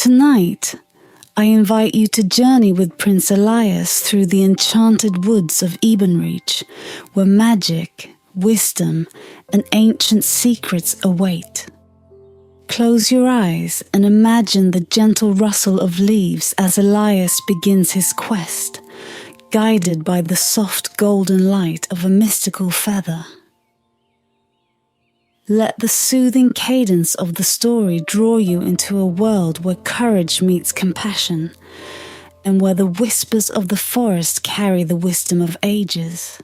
Tonight, I invite you to journey with Prince Elias through the enchanted woods of Ebenreach, where magic, wisdom, and ancient secrets await. Close your eyes and imagine the gentle rustle of leaves as Elias begins his quest, guided by the soft golden light of a mystical feather. Let the soothing cadence of the story draw you into a world where courage meets compassion, and where the whispers of the forest carry the wisdom of ages.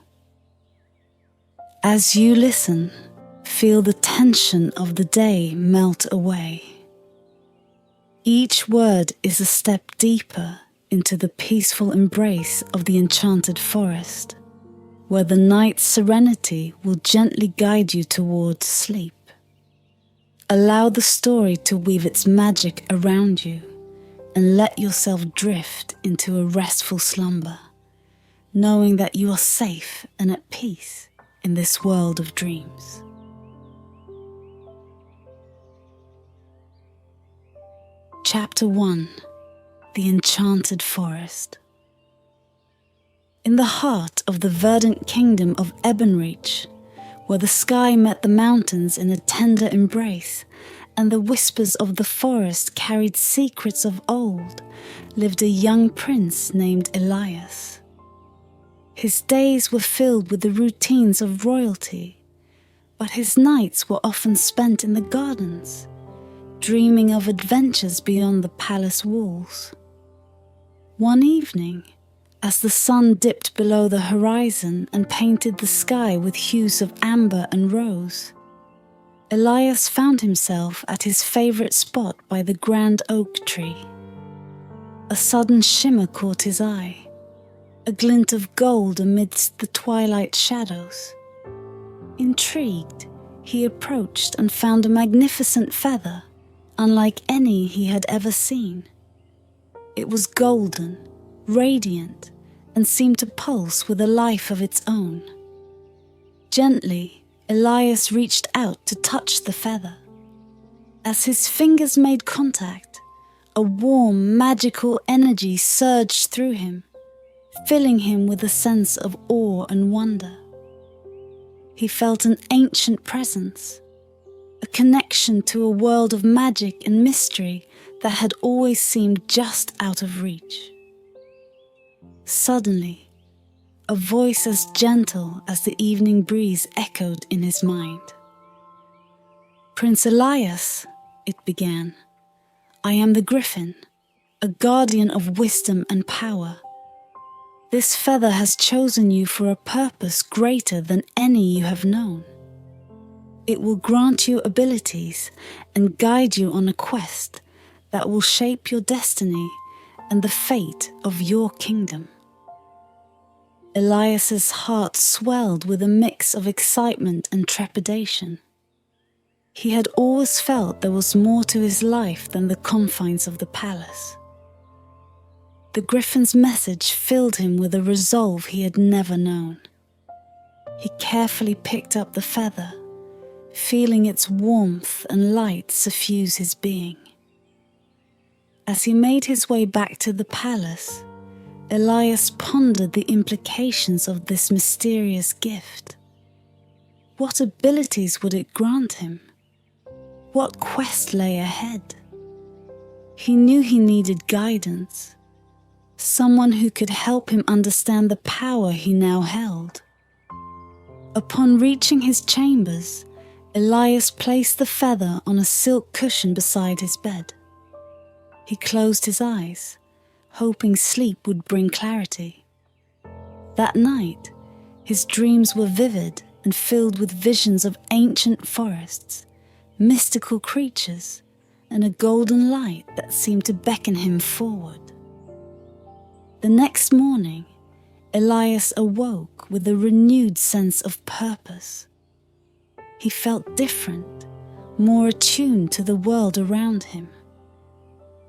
As you listen, feel the tension of the day melt away. Each word is a step deeper into the peaceful embrace of the enchanted forest, where the night's serenity will gently guide you towards sleep. Allow the story to weave its magic around you, and let yourself drift into a restful slumber, knowing that you are safe and at peace in this world of dreams. Chapter 1: The Enchanted Forest. In the heart of the verdant kingdom of Ebenreach, where the sky met the mountains in a tender embrace, and the whispers of the forest carried secrets of old, lived a young prince named Elias. His days were filled with the routines of royalty, but his nights were often spent in the gardens, dreaming of adventures beyond the palace walls. One evening, as the sun dipped below the horizon and painted the sky with hues of amber and rose, Elias found himself at his favourite spot by the grand oak tree. A sudden shimmer caught his eye, a glint of gold amidst the twilight shadows. Intrigued, he approached and found a magnificent feather, unlike any he had ever seen. It was golden, radiant, and seemed to pulse with a life of its own. Gently, Elias reached out to touch the feather. As his fingers made contact, a warm, magical energy surged through him, filling him with a sense of awe and wonder. He felt an ancient presence, a connection to a world of magic and mystery that had always seemed just out of reach. Suddenly, a voice as gentle as the evening breeze echoed in his mind. "Prince Elias," it began, "I am the Griffin, a guardian of wisdom and power. This feather has chosen you for a purpose greater than any you have known. It will grant you abilities and guide you on a quest that will shape your destiny and the fate of your kingdom." Elias's heart swelled with a mix of excitement and trepidation. He had always felt there was more to his life than the confines of the palace. The Griffin's message filled him with a resolve he had never known. He carefully picked up the feather, feeling its warmth and light suffuse his being. As he made his way back to the palace, Elias pondered the implications of this mysterious gift. What abilities would it grant him? What quest lay ahead? He knew he needed guidance, someone who could help him understand the power he now held. Upon reaching his chambers, Elias placed the feather on a silk cushion beside his bed. He closed his eyes, hoping sleep would bring clarity. That night, his dreams were vivid and filled with visions of ancient forests, mystical creatures, and a golden light that seemed to beckon him forward. The next morning, Elias awoke with a renewed sense of purpose. He felt different, more attuned to the world around him.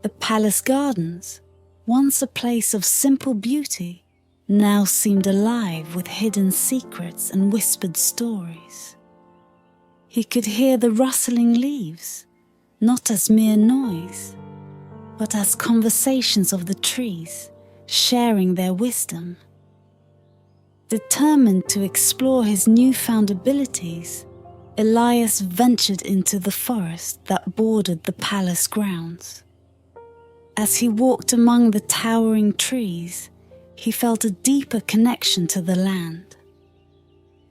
The palace gardens, once a place of simple beauty, now seemed alive with hidden secrets and whispered stories. He could hear the rustling leaves, not as mere noise, but as conversations of the trees, sharing their wisdom. Determined to explore his newfound abilities, Elias ventured into the forest that bordered the palace grounds. As he walked among the towering trees, he felt a deeper connection to the land.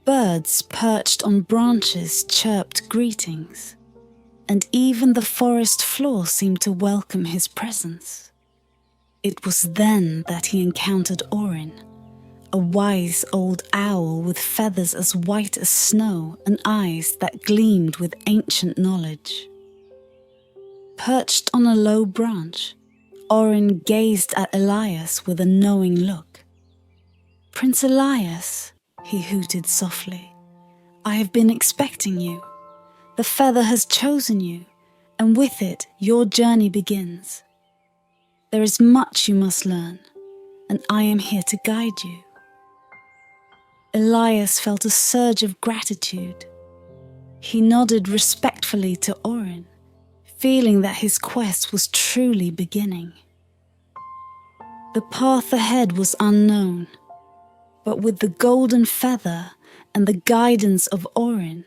Birds perched on branches chirped greetings, and even the forest floor seemed to welcome his presence. It was then that he encountered Orin, a wise old owl with feathers as white as snow and eyes that gleamed with ancient knowledge. Perched on a low branch, Orin gazed at Elias with a knowing look. "Prince Elias," he hooted softly, "I have been expecting you. The feather has chosen you, and with it your journey begins. There is much you must learn, and I am here to guide you." Elias felt a surge of gratitude. He nodded respectfully to Orin, feeling that his quest was truly beginning. The path ahead was unknown, but with the golden feather and the guidance of Orin,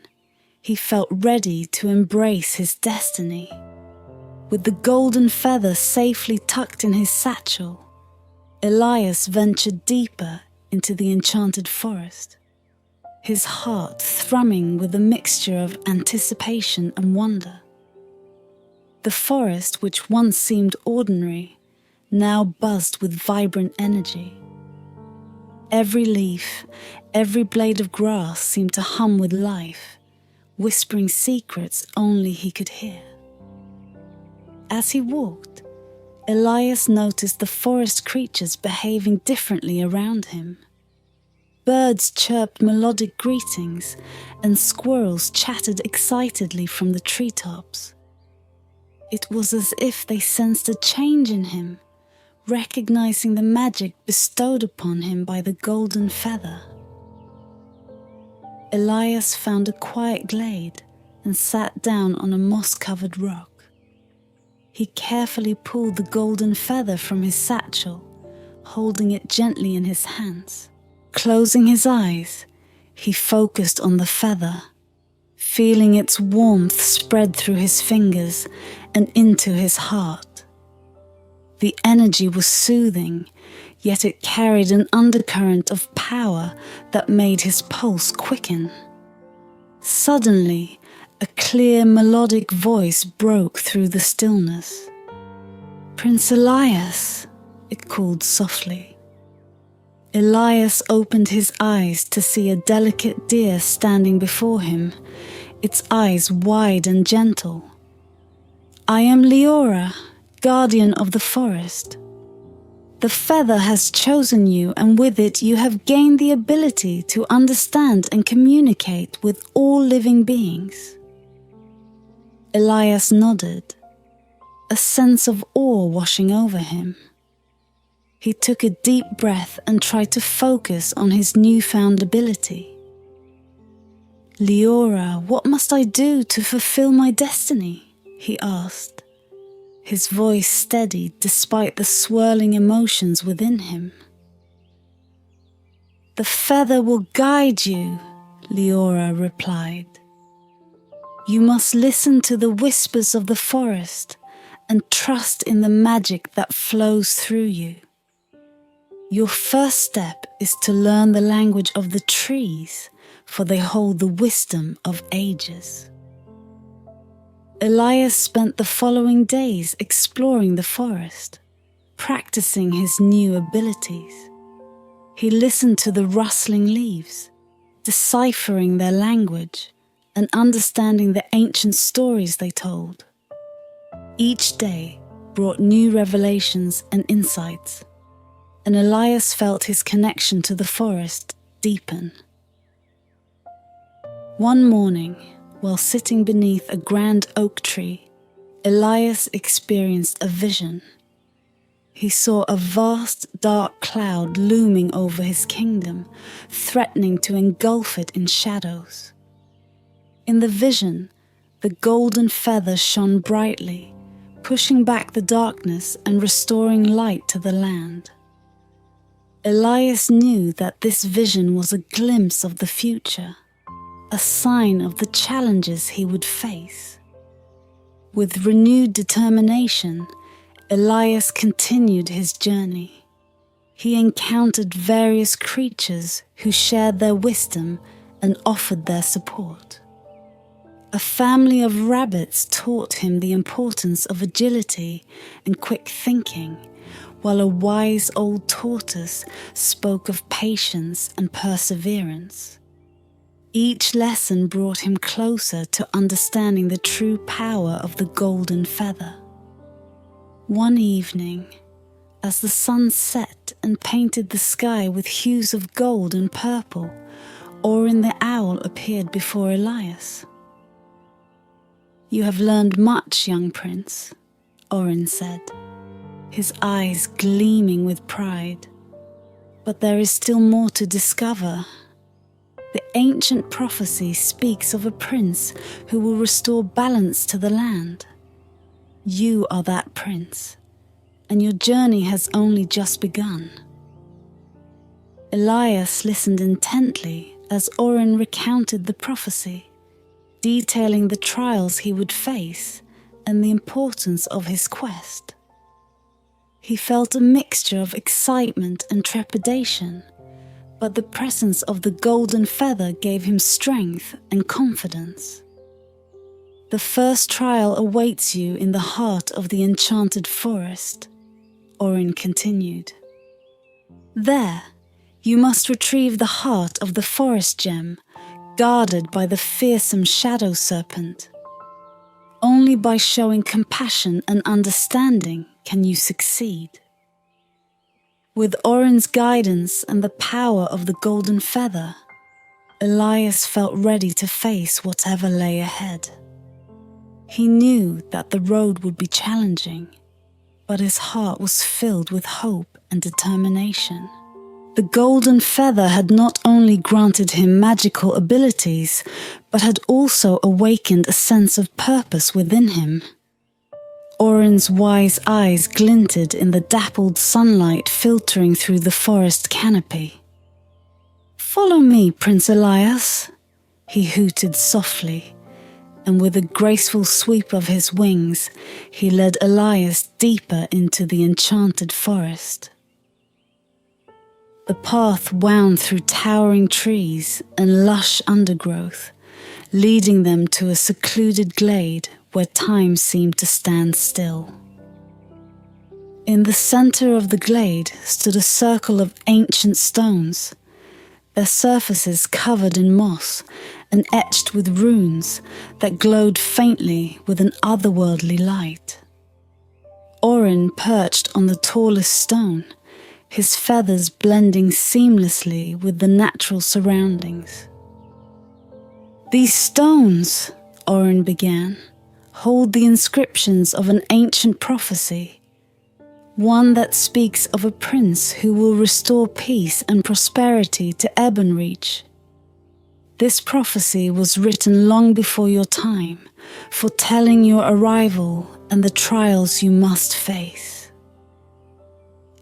he felt ready to embrace his destiny. With the golden feather safely tucked in his satchel, Elias ventured deeper into the enchanted forest, his heart thrumming with a mixture of anticipation and wonder. The forest, which once seemed ordinary, now buzzed with vibrant energy. Every leaf, every blade of grass seemed to hum with life, whispering secrets only he could hear. As he walked, Elias noticed the forest creatures behaving differently around him. Birds chirped melodic greetings, and squirrels chattered excitedly from the treetops. It was as if they sensed a change in him, recognizing the magic bestowed upon him by the golden feather. Elias found a quiet glade and sat down on a moss-covered rock. He carefully pulled the golden feather from his satchel, holding it gently in his hands. Closing his eyes, he focused on the feather, feeling its warmth spread through his fingers and into his heart. The energy was soothing, yet it carried an undercurrent of power that made his pulse quicken. Suddenly, a clear melodic voice broke through the stillness. "Prince Elias," it called softly. Elias opened his eyes to see a delicate deer standing before him, its eyes wide and gentle. "I am Leora, guardian of the forest. The feather has chosen you, and with it you have gained the ability to understand and communicate with all living beings." Elias nodded, a sense of awe washing over him. He took a deep breath and tried to focus on his newfound ability. "Leora, what must I do to fulfill my destiny?" he asked, his voice steady despite the swirling emotions within him. "The feather will guide you," Leora replied. "You must listen to the whispers of the forest and trust in the magic that flows through you. Your first step is to learn the language of the trees, for they hold the wisdom of ages." Elias spent the following days exploring the forest, practicing his new abilities. He listened to the rustling leaves, deciphering their language and understanding the ancient stories they told. Each day brought new revelations and insights, and Elias felt his connection to the forest deepen. One morning, while sitting beneath a grand oak tree, Elias experienced a vision. He saw a vast dark cloud looming over his kingdom, threatening to engulf it in shadows. In the vision, the golden feather shone brightly, pushing back the darkness and restoring light to the land. Elias knew that this vision was a glimpse of the future, a sign of the challenges he would face. With renewed determination, Elias continued his journey. He encountered various creatures who shared their wisdom and offered their support. A family of rabbits taught him the importance of agility and quick thinking, while a wise old tortoise spoke of patience and perseverance. Each lesson brought him closer to understanding the true power of the golden feather. One evening, as the sun set and painted the sky with hues of gold and purple, Orin the owl appeared before Elias. "You have learned much, young prince," Orin said, his eyes gleaming with pride. "But there is still more to discover. The ancient prophecy speaks of a prince who will restore balance to the land. You are that prince, and your journey has only just begun." Elias listened intently as Orin recounted the prophecy, detailing the trials he would face and the importance of his quest. He felt a mixture of excitement and trepidation, but the presence of the golden feather gave him strength and confidence. "The first trial awaits you in the heart of the enchanted forest," Orin continued. "There, you must retrieve the heart of the forest gem, guarded by the fearsome shadow serpent. Only by showing compassion and understanding can you succeed." With Orin's guidance and the power of the golden feather, Elias felt ready to face whatever lay ahead. He knew that the road would be challenging, but his heart was filled with hope and determination. The golden feather had not only granted him magical abilities, but had also awakened a sense of purpose within him. Orin's wise eyes glinted in the dappled sunlight filtering through the forest canopy. "Follow me, Prince Elias," he hooted softly, and with a graceful sweep of his wings, he led Elias deeper into the enchanted forest. The path wound through towering trees and lush undergrowth, leading them to a secluded glade where time seemed to stand still. In the center of the glade stood a circle of ancient stones, their surfaces covered in moss and etched with runes that glowed faintly with an otherworldly light. Orin perched on the tallest stone, his feathers blending seamlessly with the natural surroundings. "These stones," Orin began, "hold the inscriptions of an ancient prophecy, one that speaks of a prince who will restore peace and prosperity to Ebonreach. This prophecy was written long before your time, foretelling your arrival and the trials you must face."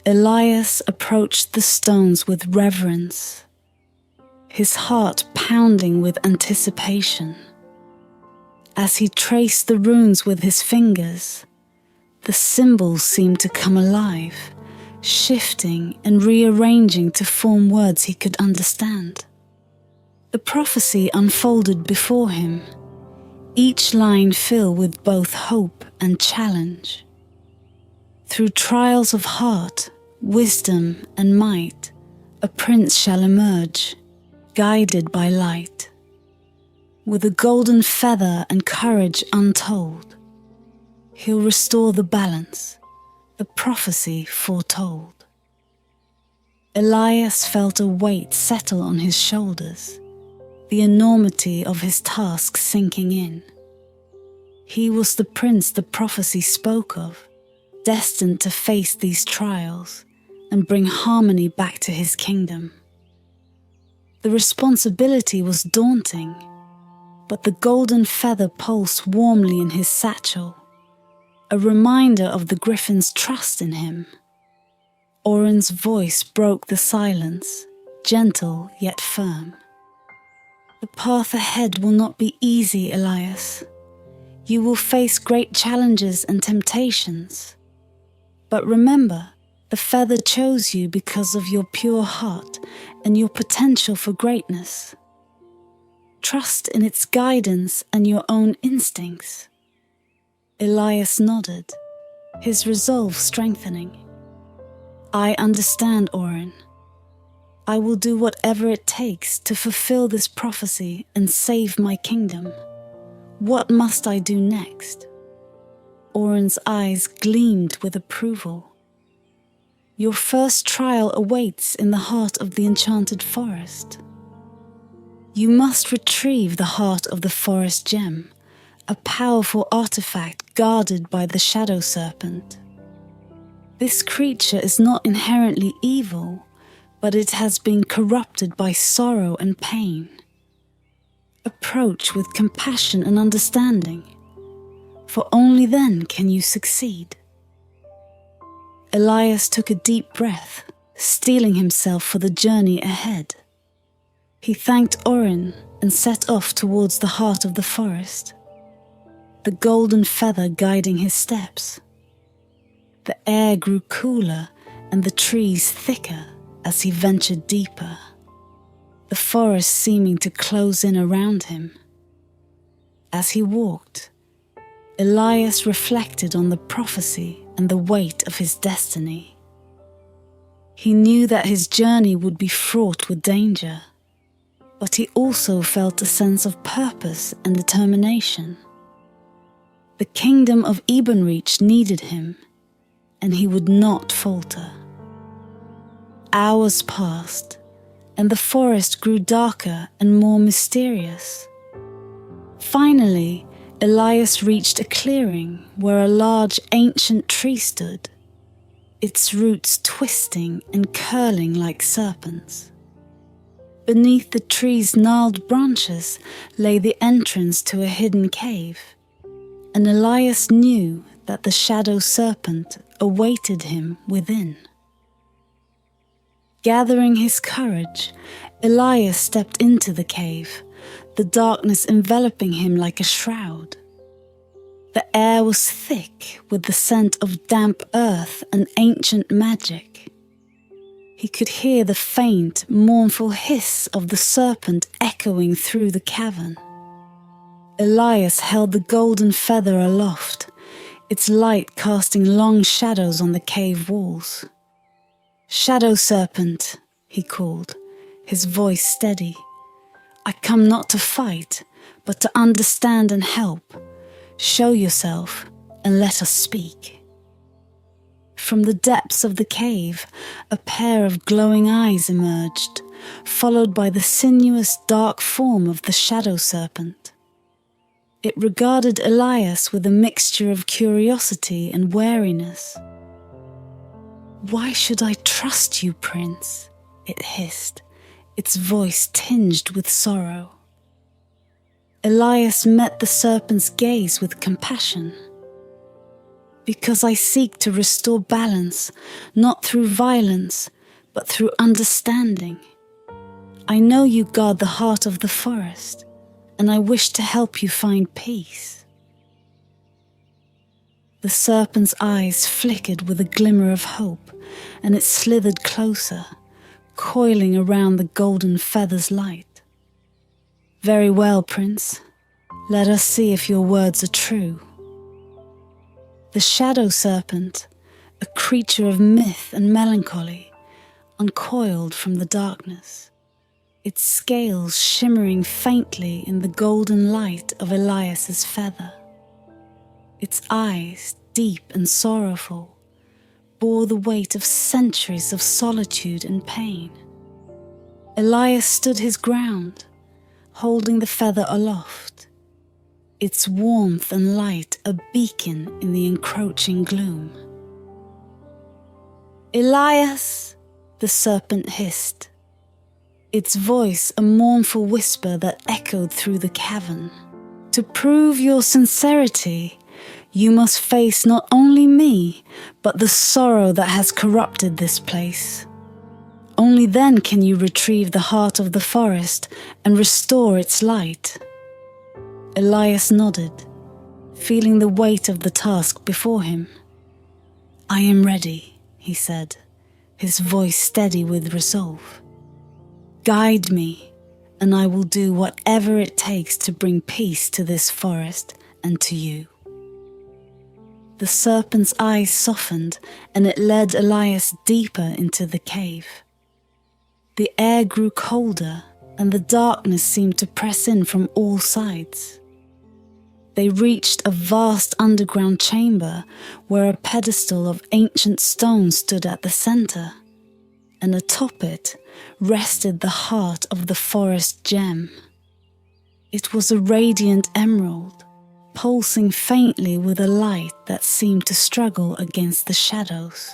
Elias approached the stones with reverence, his heart pounding with anticipation. As he traced the runes with his fingers, the symbols seemed to come alive, shifting and rearranging to form words he could understand. The prophecy unfolded before him, each line filled with both hope and challenge. Through trials of heart, wisdom and might, a prince shall emerge, guided by light. With a golden feather and courage untold, he'll restore the balance, the prophecy foretold. Elias felt a weight settle on his shoulders, the enormity of his task sinking in. He was the prince the prophecy spoke of, destined to face these trials and bring harmony back to his kingdom. The responsibility was daunting, but the golden feather pulsed warmly in his satchel, a reminder of the Griffin's trust in him. Orin's voice broke the silence, gentle yet firm. The path ahead will not be easy, Elias. You will face great challenges and temptations. But remember, the feather chose you because of your pure heart and your potential for greatness. Trust in its guidance and your own instincts. Elias nodded, his resolve strengthening. I understand, Orin. I will do whatever it takes to fulfill this prophecy and save my kingdom. What must I do next? Orin's eyes gleamed with approval. Your first trial awaits in the heart of the enchanted forest. You must retrieve the heart of the forest gem, a powerful artifact guarded by the shadow serpent. This creature is not inherently evil, but it has been corrupted by sorrow and pain. Approach with compassion and understanding, for only then can you succeed. Elias took a deep breath, steeling himself for the journey ahead. He thanked Orin and set off towards the heart of the forest, the golden feather guiding his steps. The air grew cooler and the trees thicker as he ventured deeper, the forest seeming to close in around him. As he walked, Elias reflected on the prophecy and the weight of his destiny. He knew that his journey would be fraught with danger, but he also felt a sense of purpose and determination. The kingdom of Ebenreach needed him, and he would not falter. Hours passed, and the forest grew darker and more mysterious. Finally, Elias reached a clearing where a large ancient tree stood, its roots twisting and curling like serpents. Beneath the tree's gnarled branches lay the entrance to a hidden cave, and Elias knew that the shadow serpent awaited him within. Gathering his courage, Elias stepped into the cave, the darkness enveloping him like a shroud. The air was thick with the scent of damp earth and ancient magic. He could hear the faint, mournful hiss of the serpent echoing through the cavern. Elias held the golden feather aloft, its light casting long shadows on the cave walls. "Shadow serpent," he called, his voice steady. "I come not to fight, but to understand and help. Show yourself and let us speak." From the depths of the cave, a pair of glowing eyes emerged, followed by the sinuous, dark form of the shadow serpent. It regarded Elias with a mixture of curiosity and wariness. "Why should I trust you, Prince?" it hissed, its voice tinged with sorrow. Elias met the serpent's gaze with compassion. "Because I seek to restore balance, not through violence, but through understanding. I know you guard the heart of the forest, and I wish to help you find peace." The serpent's eyes flickered with a glimmer of hope, and it slithered closer, coiling around the golden feather's light. "Very well, Prince. Let us see if your words are true." The shadow serpent, a creature of myth and melancholy, uncoiled from the darkness, its scales shimmering faintly in the golden light of Elias's feather. Its eyes, deep and sorrowful, bore the weight of centuries of solitude and pain. Elias stood his ground, holding the feather aloft, its warmth and light a beacon in the encroaching gloom. "Elias," the serpent hissed, its voice a mournful whisper that echoed through the cavern. "To prove your sincerity, you must face not only me, but the sorrow that has corrupted this place. Only then can you retrieve the heart of the forest and restore its light." Elias nodded, feeling the weight of the task before him. "I am ready," he said, his voice steady with resolve. "Guide me, and I will do whatever it takes to bring peace to this forest and to you." The serpent's eyes softened, and it led Elias deeper into the cave. The air grew colder, and the darkness seemed to press in from all sides. They reached a vast underground chamber where a pedestal of ancient stone stood at the center, and atop it rested the heart of the forest gem. It was a radiant emerald, pulsing faintly with a light that seemed to struggle against the shadows.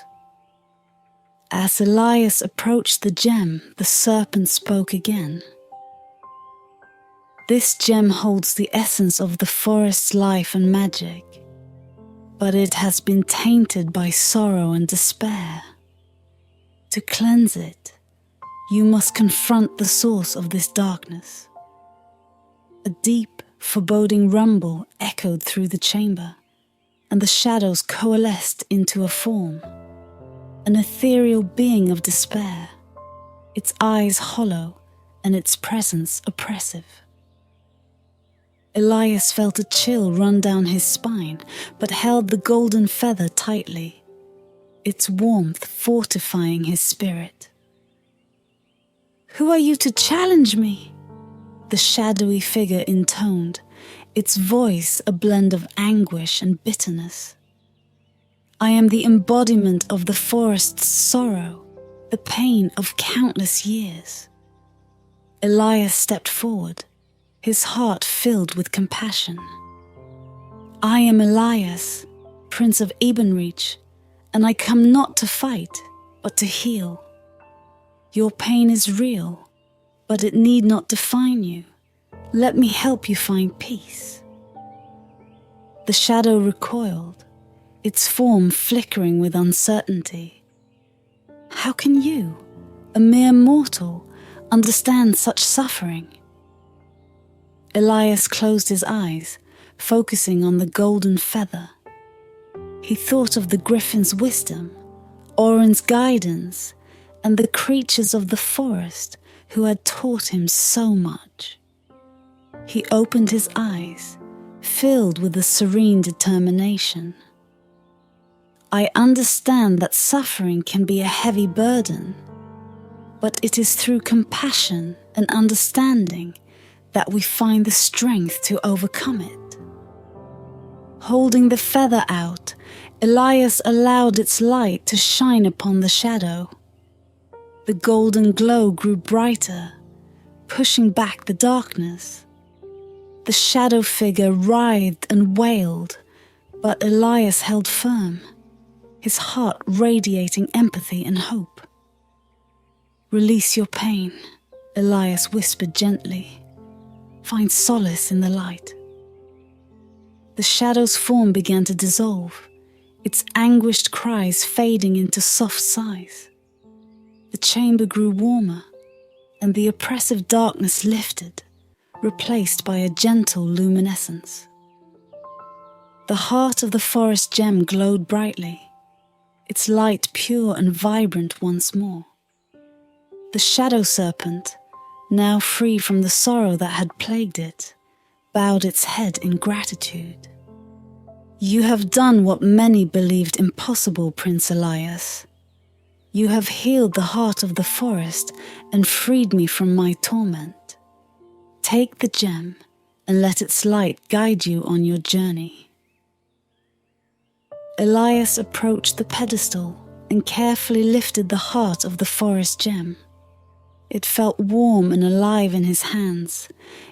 As Elias approached the gem, the serpent spoke again. "This gem holds the essence of the forest's life and magic, but it has been tainted by sorrow and despair. To cleanse it, you must confront the source of this darkness." A deep, foreboding rumble echoed through the chamber, and the shadows coalesced into a form, an ethereal being of despair, its eyes hollow and its presence oppressive. Elias felt a chill run down his spine, but held the golden feather tightly, its warmth fortifying his spirit. "Who are you to challenge me?" the shadowy figure intoned, its voice a blend of anguish and bitterness. "I am the embodiment of the forest's sorrow, the pain of countless years." Elias stepped forward, his heart filled with compassion. "I am Elias, Prince of Ebenreach, and I come not to fight, but to heal. Your pain is real, but it need not define you. Let me help you find peace." The shadow recoiled, its form flickering with uncertainty. How can you, a mere mortal, understand such suffering? Elias closed his eyes, focusing on the golden feather. He thought of the Griffin's wisdom, Orin's guidance, and the creatures of the forest who had taught him so much. He opened his eyes, filled with a serene determination. "I understand that suffering can be a heavy burden, but it is through compassion and understanding that we find the strength to overcome it." Holding the feather out, Elias allowed its light to shine upon the shadow. The golden glow grew brighter, pushing back the darkness. The shadow figure writhed and wailed, but Elias held firm, his heart radiating empathy and hope. "Release your pain," Elias whispered gently. "Find solace in the light." The shadow's form began to dissolve, its anguished cries fading into soft sighs. The chamber grew warmer, and the oppressive darkness lifted, replaced by a gentle luminescence. The heart of the forest gem glowed brightly, its light pure and vibrant once more. The shadow serpent, now free from the sorrow that had plagued it, bowed its head in gratitude. "You have done what many believed impossible, Prince Elias. You have healed the heart of the forest and freed me from my torment. Take the gem and let its light guide you on your journey." Elias approached the pedestal and carefully lifted the heart of the forest gem. It felt warm and alive in his hands,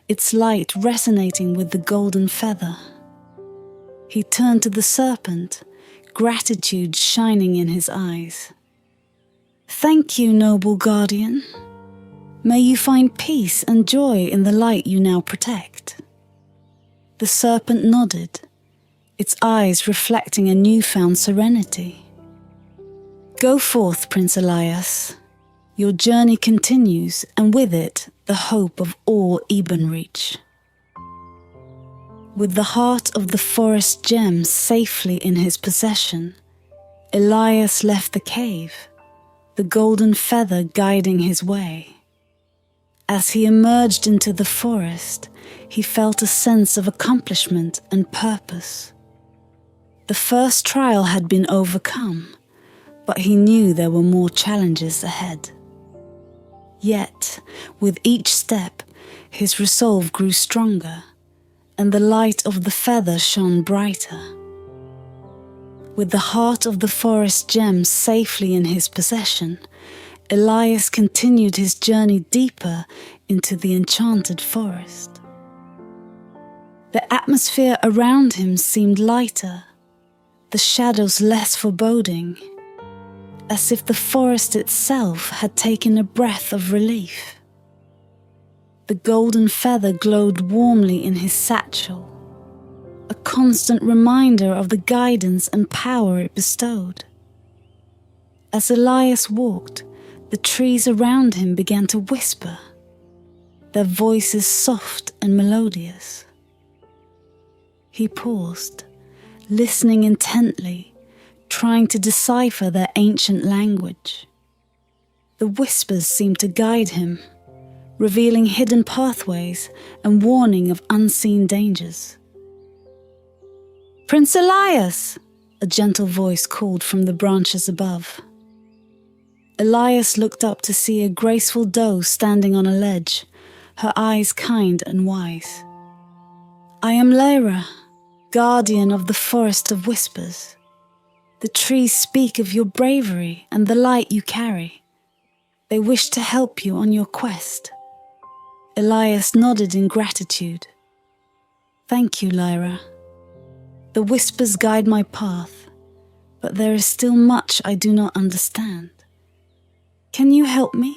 its light resonating with the golden feather. He turned to the serpent, gratitude shining in his eyes. "Thank you, noble guardian. May you find peace and joy in the light you now protect." The serpent nodded, its eyes reflecting a newfound serenity. Go forth, Prince Elias. Your journey continues, and with it, the hope of all Ebenreach. With the heart of the forest gem safely in his possession, Elias left the cave, the golden feather guiding his way. As he emerged into the forest, he felt a sense of accomplishment and purpose. The first trial had been overcome, but he knew there were more challenges ahead. Yet, with each step, his resolve grew stronger, and the light of the feather shone brighter. With the heart of the forest gem safely in his possession, Elias continued his journey deeper into the enchanted forest. The atmosphere around him seemed lighter, the shadows less foreboding, as if the forest itself had taken a breath of relief. The golden feather glowed warmly in his satchel, a constant reminder of the guidance and power it bestowed. As Elias walked, the trees around him began to whisper, their voices soft and melodious. He paused, listening intently, trying to decipher their ancient language. The whispers seemed to guide him, revealing hidden pathways and warning of unseen dangers. "Prince Elias!" a gentle voice called from the branches above. Elias looked up to see a graceful doe standing on a ledge, her eyes kind and wise. "I am Lyra, guardian of the Forest of Whispers. The trees speak of your bravery and the light you carry. They wish to help you on your quest." Elias nodded in gratitude. "Thank you, Lyra. The whispers guide my path, but there is still much I do not understand. Can you help me?"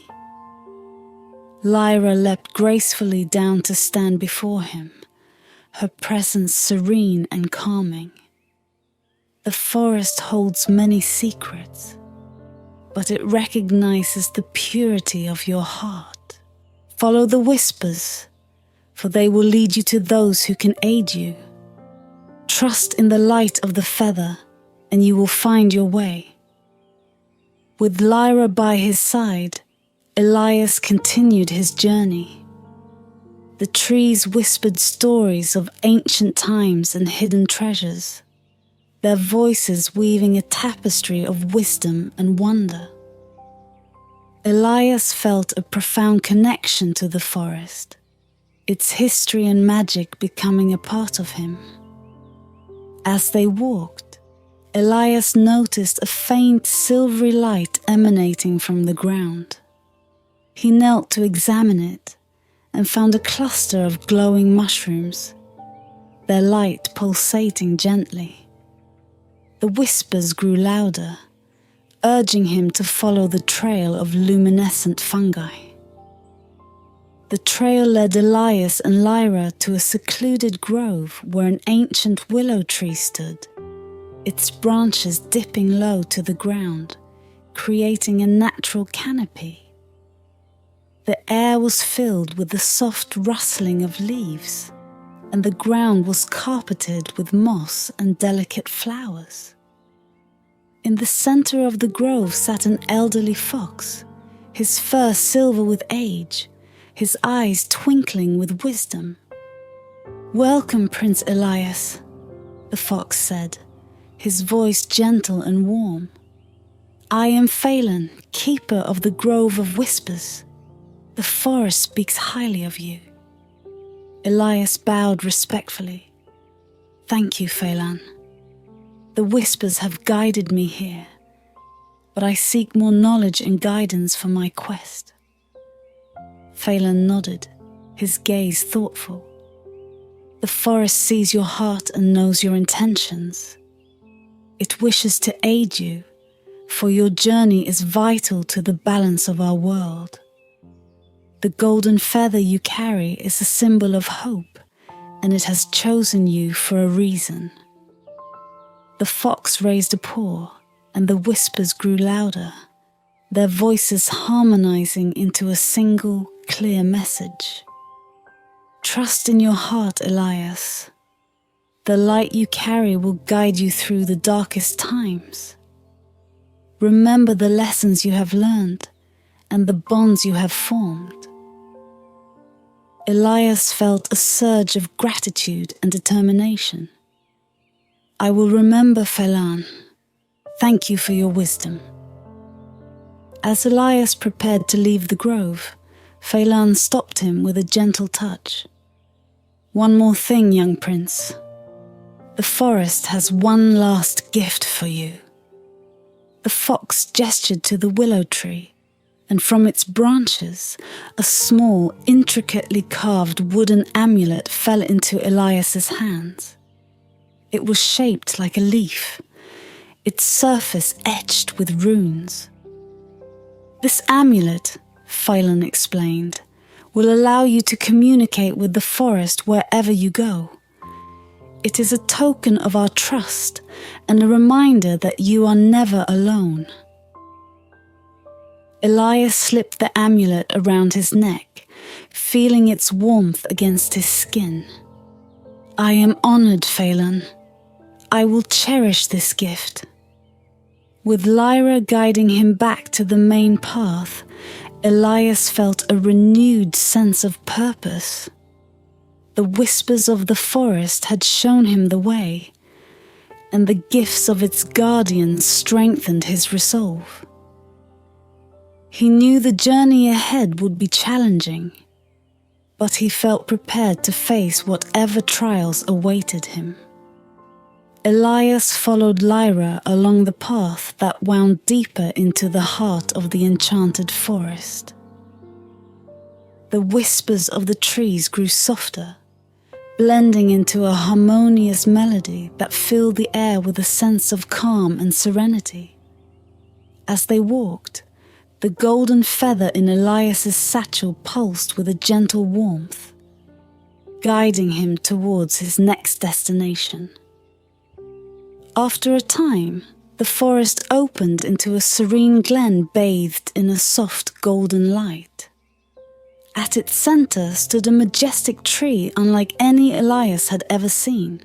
Lyra leapt gracefully down to stand before him, her presence serene and calming. The forest holds many secrets, but it recognizes the purity of your heart. Follow the whispers, for they will lead you to those who can aid you. Trust in the light of the feather, and you will find your way. With Lyra by his side, Elias continued his journey. The trees whispered stories of ancient times and hidden treasures, their voices weaving a tapestry of wisdom and wonder. Elias felt a profound connection to the forest, its history and magic becoming a part of him. As they walked, Elias noticed a faint silvery light emanating from the ground. He knelt to examine it and found a cluster of glowing mushrooms, their light pulsating gently. The whispers grew louder, urging him to follow the trail of luminescent fungi. The trail led Elias and Lyra to a secluded grove where an ancient willow tree stood, its branches dipping low to the ground, creating a natural canopy. The air was filled with the soft rustling of leaves, and the ground was carpeted with moss and delicate flowers. In the center of the grove sat an elderly fox, his fur silver with age, his eyes twinkling with wisdom. "Welcome, Prince Elias," the fox said, his voice gentle and warm. "I am Failen, keeper of the Grove of Whispers. The forest speaks highly of you." Elias bowed respectfully. "Thank you, Failen. The whispers have guided me here, but I seek more knowledge and guidance for my quest." Failen nodded, his gaze thoughtful. "The forest sees your heart and knows your intentions. It wishes to aid you, for your journey is vital to the balance of our world. The golden feather you carry is a symbol of hope, and it has chosen you for a reason." The fox raised a paw, and the whispers grew louder, their voices harmonizing into a single, clear message. Trust in your heart, Elias. The light you carry will guide you through the darkest times. Remember the lessons you have learned and the bonds you have formed. Elias felt a surge of gratitude and determination. I will remember, Failen. Thank you for your wisdom. As Elias prepared to leave the grove, Failen stopped him with a gentle touch. One more thing, young prince. The forest has one last gift for you. The fox gestured to the willow tree, and from its branches, a small, intricately carved wooden amulet fell into Elias's hands. It was shaped like a leaf, its surface etched with runes. This amulet, Failen explained, will allow you to communicate with the forest wherever you go. It is a token of our trust and a reminder that you are never alone. Elias slipped the amulet around his neck, feeling its warmth against his skin. I am honored, Failen. I will cherish this gift. With Lyra guiding him back to the main path, Elias felt a renewed sense of purpose. The whispers of the forest had shown him the way, and the gifts of its guardians strengthened his resolve. He knew the journey ahead would be challenging, but he felt prepared to face whatever trials awaited him. Elias followed Lyra along the path that wound deeper into the heart of the enchanted forest. The whispers of the trees grew softer, blending into a harmonious melody that filled the air with a sense of calm and serenity. As they walked, the golden feather in Elias's satchel pulsed with a gentle warmth, guiding him towards his next destination. After a time, the forest opened into a serene glen bathed in a soft golden light. At its center stood a majestic tree unlike any Elias had ever seen.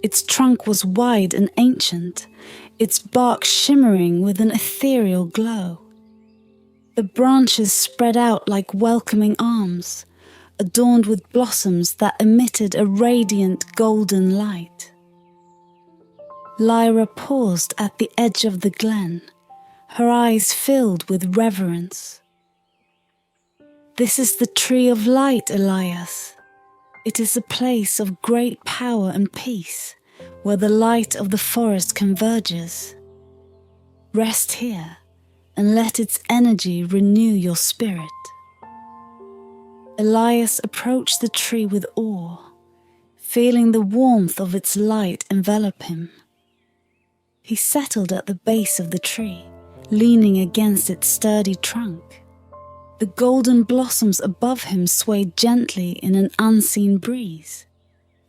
Its trunk was wide and ancient, its bark shimmering with an ethereal glow. The branches spread out like welcoming arms, adorned with blossoms that emitted a radiant golden light. Lyra paused at the edge of the glen, her eyes filled with reverence. This is the tree of light, Elias. It is a place of great power and peace, where the light of the forest converges. Rest here, and let its energy renew your spirit. Elias approached the tree with awe, feeling the warmth of its light envelop him. He settled at the base of the tree, leaning against its sturdy trunk. The golden blossoms above him swayed gently in an unseen breeze,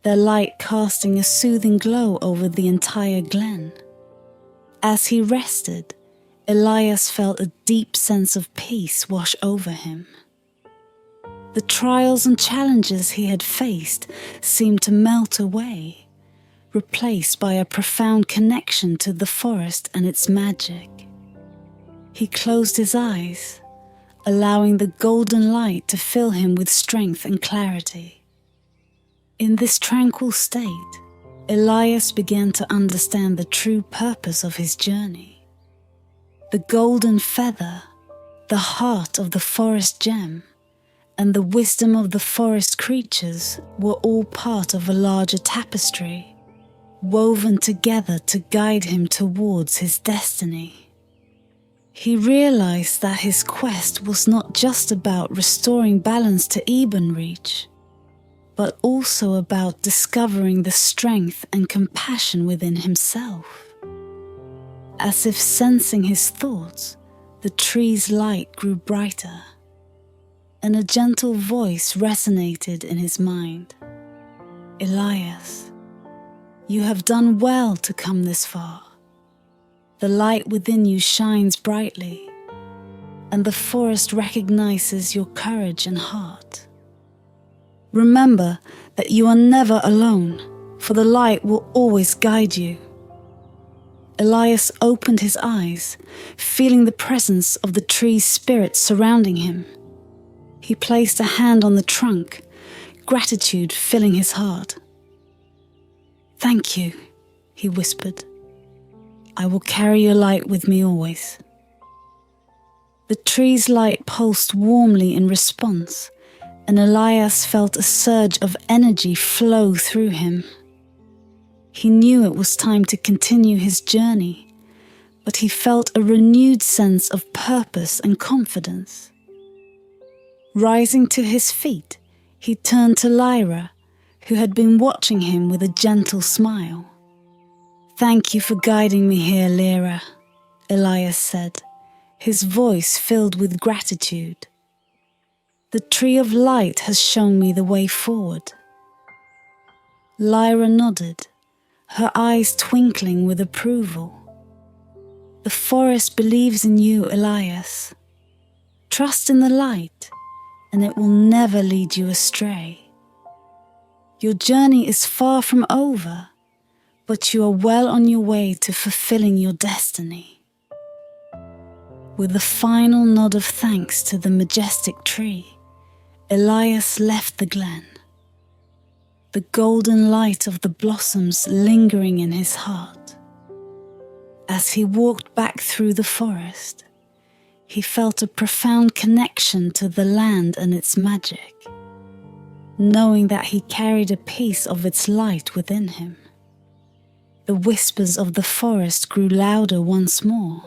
their light casting a soothing glow over the entire glen. As he rested, Elias felt a deep sense of peace wash over him. The trials and challenges he had faced seemed to melt away, replaced by a profound connection to the forest and its magic. He closed his eyes, allowing the golden light to fill him with strength and clarity. In this tranquil state, Elias began to understand the true purpose of his journey. The golden feather, the heart of the forest gem, and the wisdom of the forest creatures were all part of a larger tapestry, woven together to guide him towards his destiny. He realized that his quest was not just about restoring balance to Ebenreach, but also about discovering the strength and compassion within himself. As if sensing his thoughts, the tree's light grew brighter, and a gentle voice resonated in his mind. Elias, You have done well to come this far. The light within you shines brightly, and the forest recognizes your courage and heart. Remember that you are never alone, for the light will always guide you. Elias opened his eyes, feeling the presence of the tree's spirit surrounding him. He placed a hand on the trunk, gratitude filling his heart. "Thank you," he whispered. "I will carry your light with me always." The tree's light pulsed warmly in response, and Elias felt a surge of energy flow through him. He knew it was time to continue his journey, but he felt a renewed sense of purpose and confidence. Rising to his feet, he turned to Lyra, who had been watching him with a gentle smile. "Thank you for guiding me here, Lyra," Elias said, his voice filled with gratitude. "The tree of light has shown me the way forward." Lyra nodded, her eyes twinkling with approval. "The forest believes in you, Elias. Trust in the light, and it will never lead you astray. Your journey is far from over, but you are well on your way to fulfilling your destiny." With a final nod of thanks to the majestic tree, Elias left the glen, the golden light of the blossoms lingering in his heart. As he walked back through the forest, he felt a profound connection to the land and its magic, knowing that he carried a piece of its light within him. The whispers of the forest grew louder once more,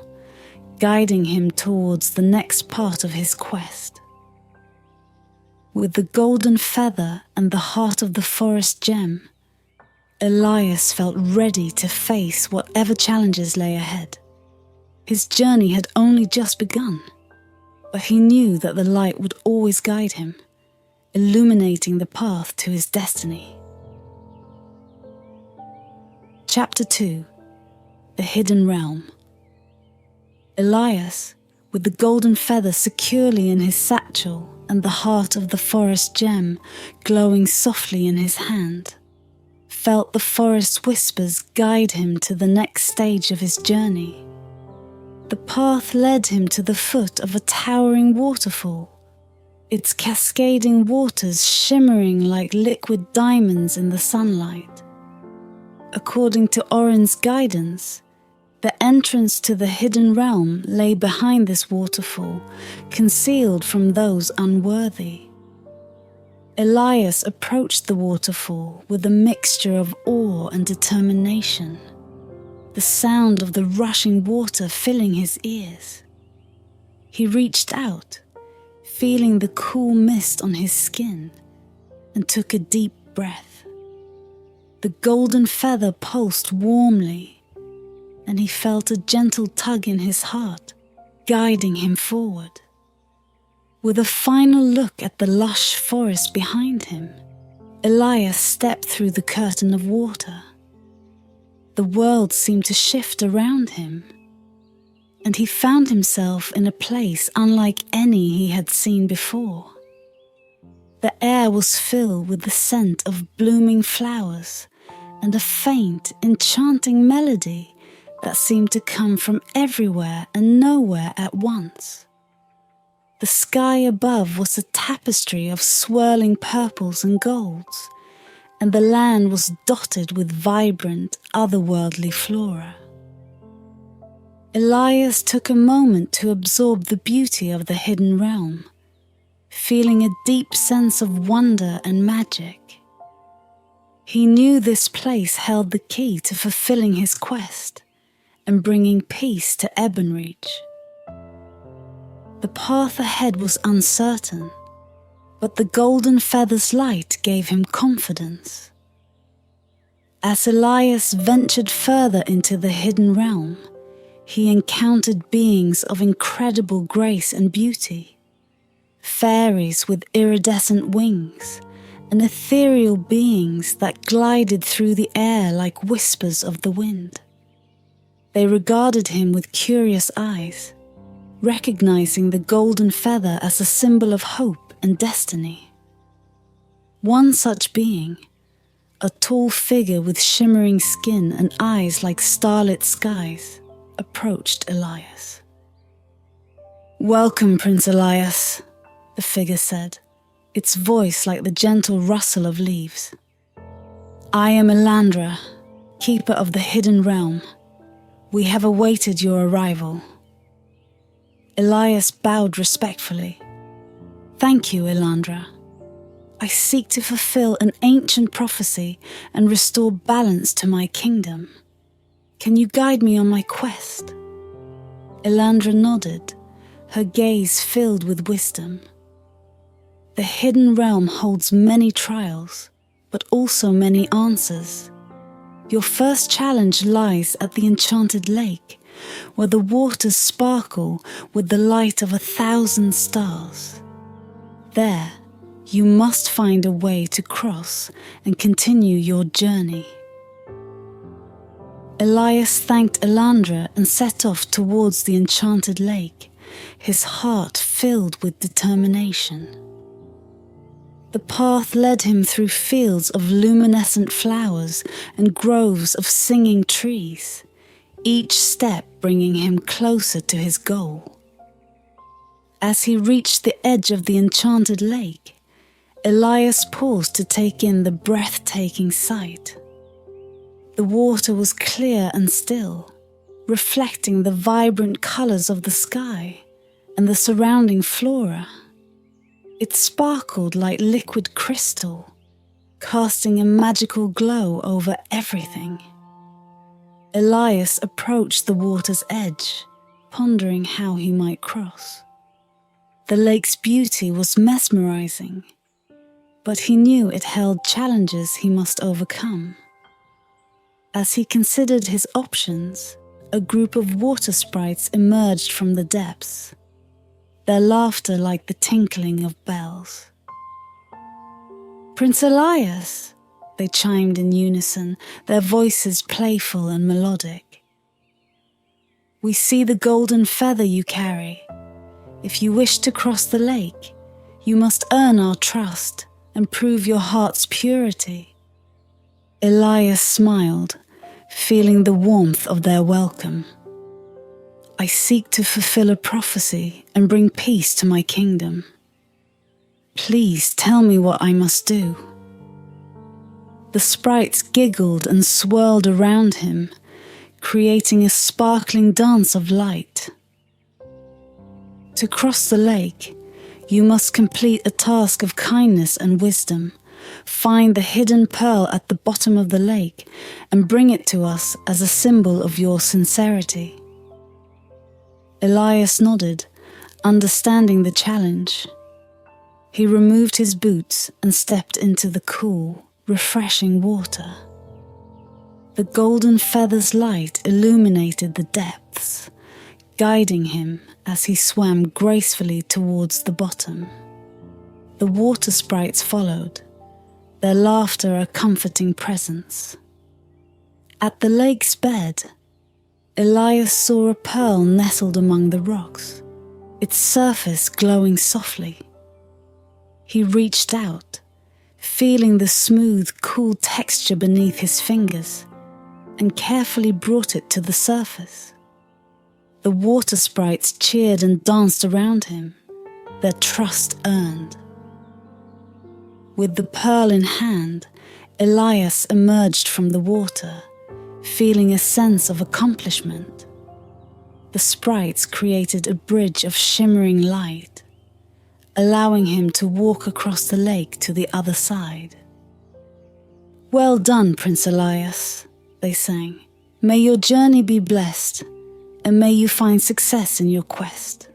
guiding him towards the next part of his quest. With the golden feather and the heart of the forest gem, Elias felt ready to face whatever challenges lay ahead. His journey had only just begun, but he knew that the light would always guide him, illuminating the path to his destiny. Chapter 2: The Hidden Realm. Elias, with the golden feather securely in his satchel and the heart of the forest gem glowing softly in his hand, felt the forest whispers guide him to the next stage of his journey. The path led him to the foot of a towering waterfall, its cascading waters shimmering like liquid diamonds in the sunlight. According to Orin's guidance, the entrance to the hidden realm lay behind this waterfall, concealed from those unworthy. Elias approached the waterfall with a mixture of awe and determination, the sound of the rushing water filling his ears. He reached out, feeling the cool mist on his skin, and took a deep breath. The golden feather pulsed warmly, and he felt a gentle tug in his heart, guiding him forward. With a final look at the lush forest behind him, Elias stepped through the curtain of water. The world seemed to shift around him, and he found himself in a place unlike any he had seen before. The air was filled with the scent of blooming flowers and a faint, enchanting melody that seemed to come from everywhere and nowhere at once. The sky above was a tapestry of swirling purples and golds, and the land was dotted with vibrant, otherworldly flora. Elias took a moment to absorb the beauty of the hidden realm, feeling a deep sense of wonder and magic. He knew this place held the key to fulfilling his quest and bringing peace to Ebonreach. The path ahead was uncertain, but the golden feather's light gave him confidence. As Elias ventured further into the hidden realm, he encountered beings of incredible grace and beauty, fairies with iridescent wings, and ethereal beings that glided through the air like whispers of the wind. They regarded him with curious eyes, recognizing the golden feather as a symbol of hope and destiny. One such being, a tall figure with shimmering skin and eyes like starlit skies, approached Elias. "Welcome, Prince Elias," the figure said, its voice like the gentle rustle of leaves. "I am Elandra, keeper of the hidden realm. We have awaited your arrival." Elias bowed respectfully. "Thank you, Elandra. I seek to fulfill an ancient prophecy and restore balance to my kingdom. Can you guide me on my quest?" Elandra nodded, her gaze filled with wisdom. "The hidden realm holds many trials, but also many answers. Your first challenge lies at the enchanted lake, where the waters sparkle with the light of 1,000 stars. There, you must find a way to cross and continue your journey." Elias thanked Elandra and set off towards the enchanted lake, his heart filled with determination. The path led him through fields of luminescent flowers and groves of singing trees, each step bringing him closer to his goal. As he reached the edge of the enchanted lake, Elias paused to take in the breathtaking sight. The water was clear and still, reflecting the vibrant colors of the sky and the surrounding flora. It sparkled like liquid crystal, casting a magical glow over everything. Elias approached the water's edge, pondering how he might cross. The lake's beauty was mesmerizing, but he knew it held challenges he must overcome. As he considered his options, a group of water sprites emerged from the depths, their laughter like the tinkling of bells. "Prince Elias," they chimed in unison, their voices playful and melodic. "We see the golden feather you carry. If you wish to cross the lake, you must earn our trust and prove your heart's purity." Elias smiled, feeling the warmth of their welcome. "I seek to fulfill a prophecy and bring peace to my kingdom. Please tell me what I must do." The sprites giggled and swirled around him, creating a sparkling dance of light. "To cross the lake, you must complete a task of kindness and wisdom. Find the hidden pearl at the bottom of the lake and bring it to us as a symbol of your sincerity." Elias nodded, understanding the challenge. He removed his boots and stepped into the cool, refreshing water. The golden feather's light illuminated the depths, guiding him as he swam gracefully towards the bottom. The water sprites followed, their laughter a comforting presence. At the lake's bed, Elias saw a pearl nestled among the rocks, its surface glowing softly. He reached out, feeling the smooth, cool texture beneath his fingers, and carefully brought it to the surface. The water sprites cheered and danced around him, their trust earned. With the pearl in hand, Elias emerged from the water, feeling a sense of accomplishment. The sprites created a bridge of shimmering light, allowing him to walk across the lake to the other side. "Well done, Prince Elias," they sang. "May your journey be blessed, and may you find success in your quest."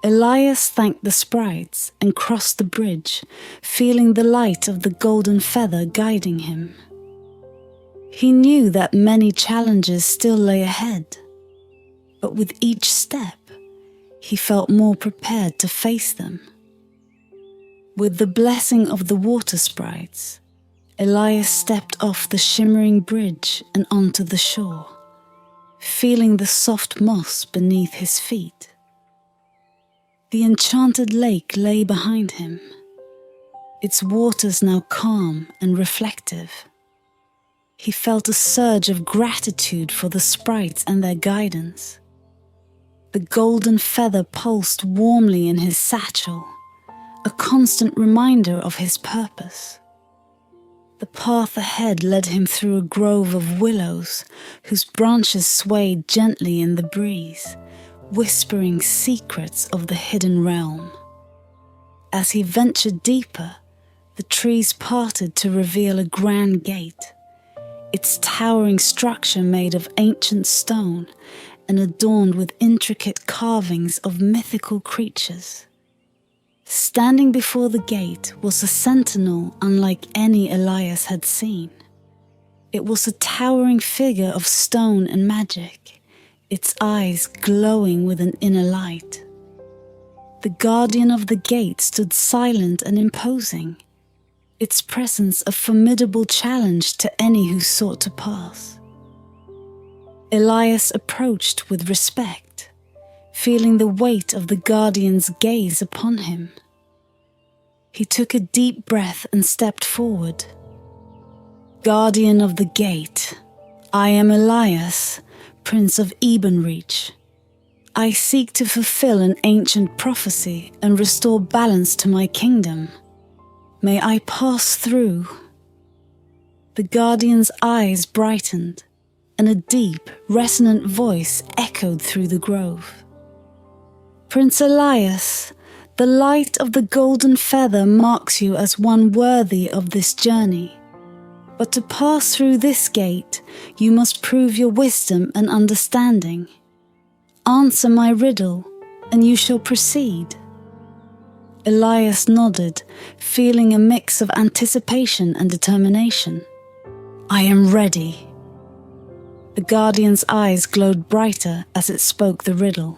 Elias thanked the sprites and crossed the bridge, feeling the light of the golden feather guiding him. He knew that many challenges still lay ahead, but with each step, he felt more prepared to face them. With the blessing of the water sprites, Elias stepped off the shimmering bridge and onto the shore, feeling the soft moss beneath his feet. The enchanted lake lay behind him, its waters now calm and reflective. He felt a surge of gratitude for the sprites and their guidance. The golden feather pulsed warmly in his satchel, a constant reminder of his purpose. The path ahead led him through a grove of willows whose branches swayed gently in the breeze, whispering secrets of the hidden realm. As he ventured deeper, the trees parted to reveal a grand gate, its towering structure made of ancient stone and adorned with intricate carvings of mythical creatures. Standing before the gate was a sentinel unlike any Elias had seen. It was a towering figure of stone and magic, its eyes glowing with an inner light. The guardian of the gate stood silent and imposing, its presence a formidable challenge to any who sought to pass. Elias approached with respect, feeling the weight of the guardian's gaze upon him. He took a deep breath and stepped forward. Guardian of the gate, I am Elias, Prince of Ebenreach. I seek to fulfill an ancient prophecy and restore balance to my kingdom. May I pass through? The guardian's eyes brightened, and a deep, resonant voice echoed through the grove. Prince Elias, the light of the golden feather marks you as one worthy of this journey. But to pass through this gate, you must prove your wisdom and understanding. Answer my riddle, and you shall proceed. Elias nodded, feeling a mix of anticipation and determination. I am ready. The guardian's eyes glowed brighter as it spoke the riddle.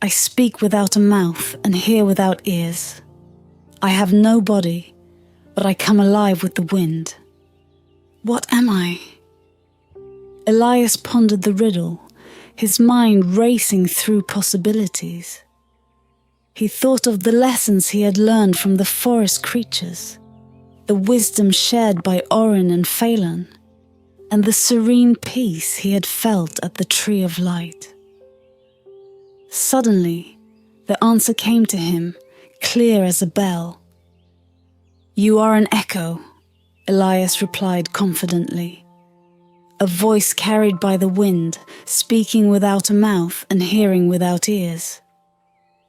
I speak without a mouth and hear without ears. I have no body, but I come alive with the wind. What am I? Elias pondered the riddle, his mind racing through possibilities. He thought of the lessons he had learned from the forest creatures, the wisdom shared by Orin and Failen, and the serene peace he had felt at the Tree of Light. Suddenly, the answer came to him, clear as a bell. You are an echo, Elias replied confidently. A voice carried by the wind, speaking without a mouth and hearing without ears.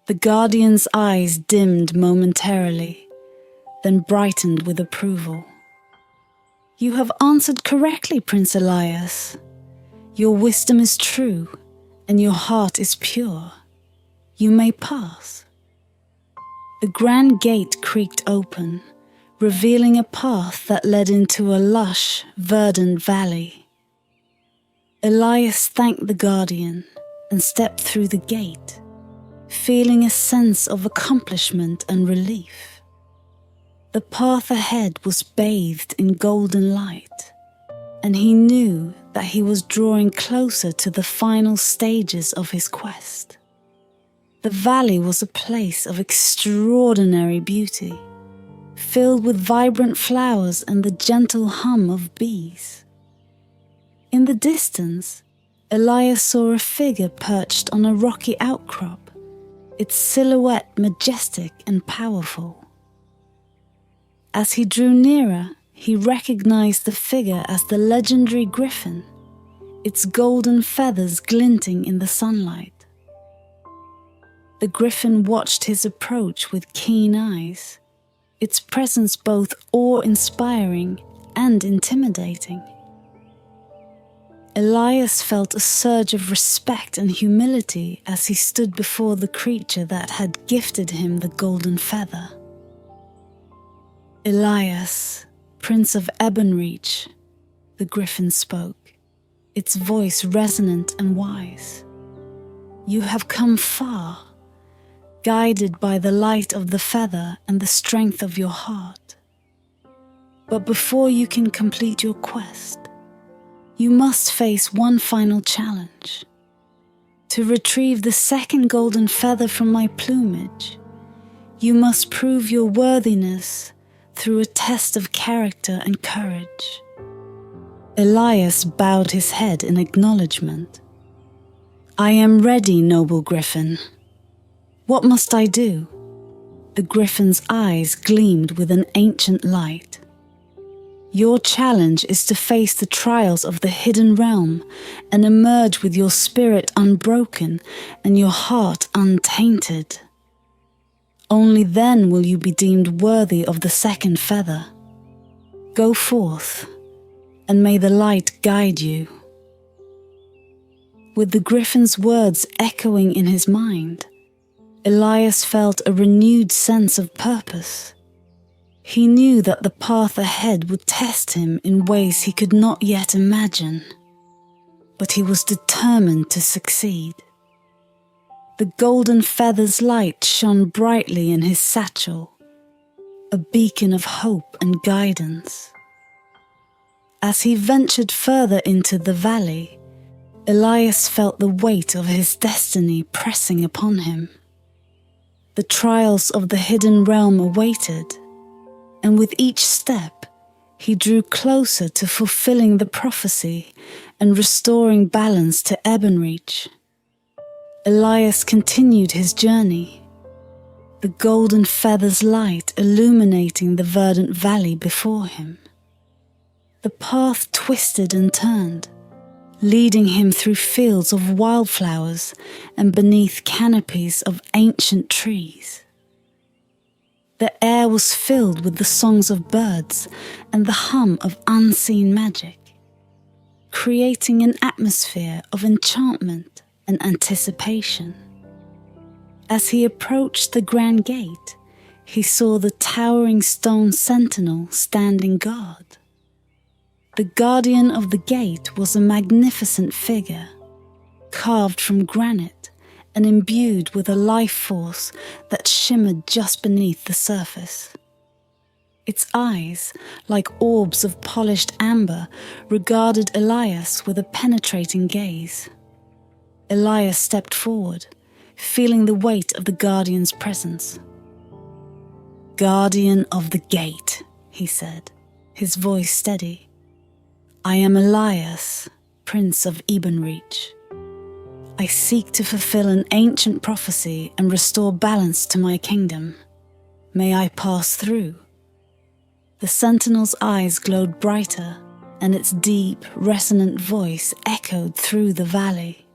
The guardian's eyes dimmed momentarily, then brightened with approval. You have answered correctly, Prince Elias. Your wisdom is true, and your heart is pure. You may pass. The grand gate creaked open, revealing a path that led into a lush, verdant valley. Elias thanked the guardian and stepped through the gate, feeling a sense of accomplishment and relief. The path ahead was bathed in golden light, and he knew that he was drawing closer to the final stages of his quest. The valley was a place of extraordinary beauty, filled with vibrant flowers and the gentle hum of bees. In the distance, Elias saw a figure perched on a rocky outcrop, its silhouette majestic and powerful. As he drew nearer, he recognized the figure as the legendary Griffin, its golden feathers glinting in the sunlight. The Griffin watched his approach with keen eyes, its presence both awe-inspiring and intimidating. Elias felt a surge of respect and humility as he stood before the creature that had gifted him the golden feather. Elias, Prince of Ebenreach, the Griffin spoke, its voice resonant and wise. You have come far. guided by the light of the feather and the strength of your heart. But before you can complete your quest, you must face one final challenge. To retrieve the second golden feather from my plumage, you must prove your worthiness through a test of character and courage. Elias bowed his head in acknowledgement. I am ready, noble Griffin. What must I do? The Griffin's eyes gleamed with an ancient light. Your challenge is to face the trials of the hidden realm and emerge with your spirit unbroken and your heart untainted. Only then will you be deemed worthy of the second feather. Go forth, and may the light guide you. With the Griffin's words echoing in his mind, Elias felt a renewed sense of purpose. He knew that the path ahead would test him in ways he could not yet imagine, but he was determined to succeed. The golden feather's light shone brightly in his satchel, a beacon of hope and guidance. As he ventured further into the valley, Elias felt the weight of his destiny pressing upon him. The trials of the hidden realm awaited, and with each step, he drew closer to fulfilling the prophecy and restoring balance to Ebonreach. Elias continued his journey, the golden feather's light illuminating the verdant valley before him. The path twisted and turned, leading him through fields of wildflowers and beneath canopies of ancient trees. The air was filled with the songs of birds and the hum of unseen magic, creating an atmosphere of enchantment and anticipation. As he approached the grand gate, he saw the towering stone sentinel standing guard. The guardian of the gate was a magnificent figure, carved from granite and imbued with a life force that shimmered just beneath the surface. Its eyes, like orbs of polished amber, regarded Elias with a penetrating gaze. Elias stepped forward, feeling the weight of the guardian's presence. "Guardian of the gate," he said, his voice steady. "I am Elias, Prince of Ebonreach. I seek to fulfill an ancient prophecy and restore balance to my kingdom. May I pass through?" The sentinel's eyes glowed brighter, and its deep, resonant voice echoed through the valley.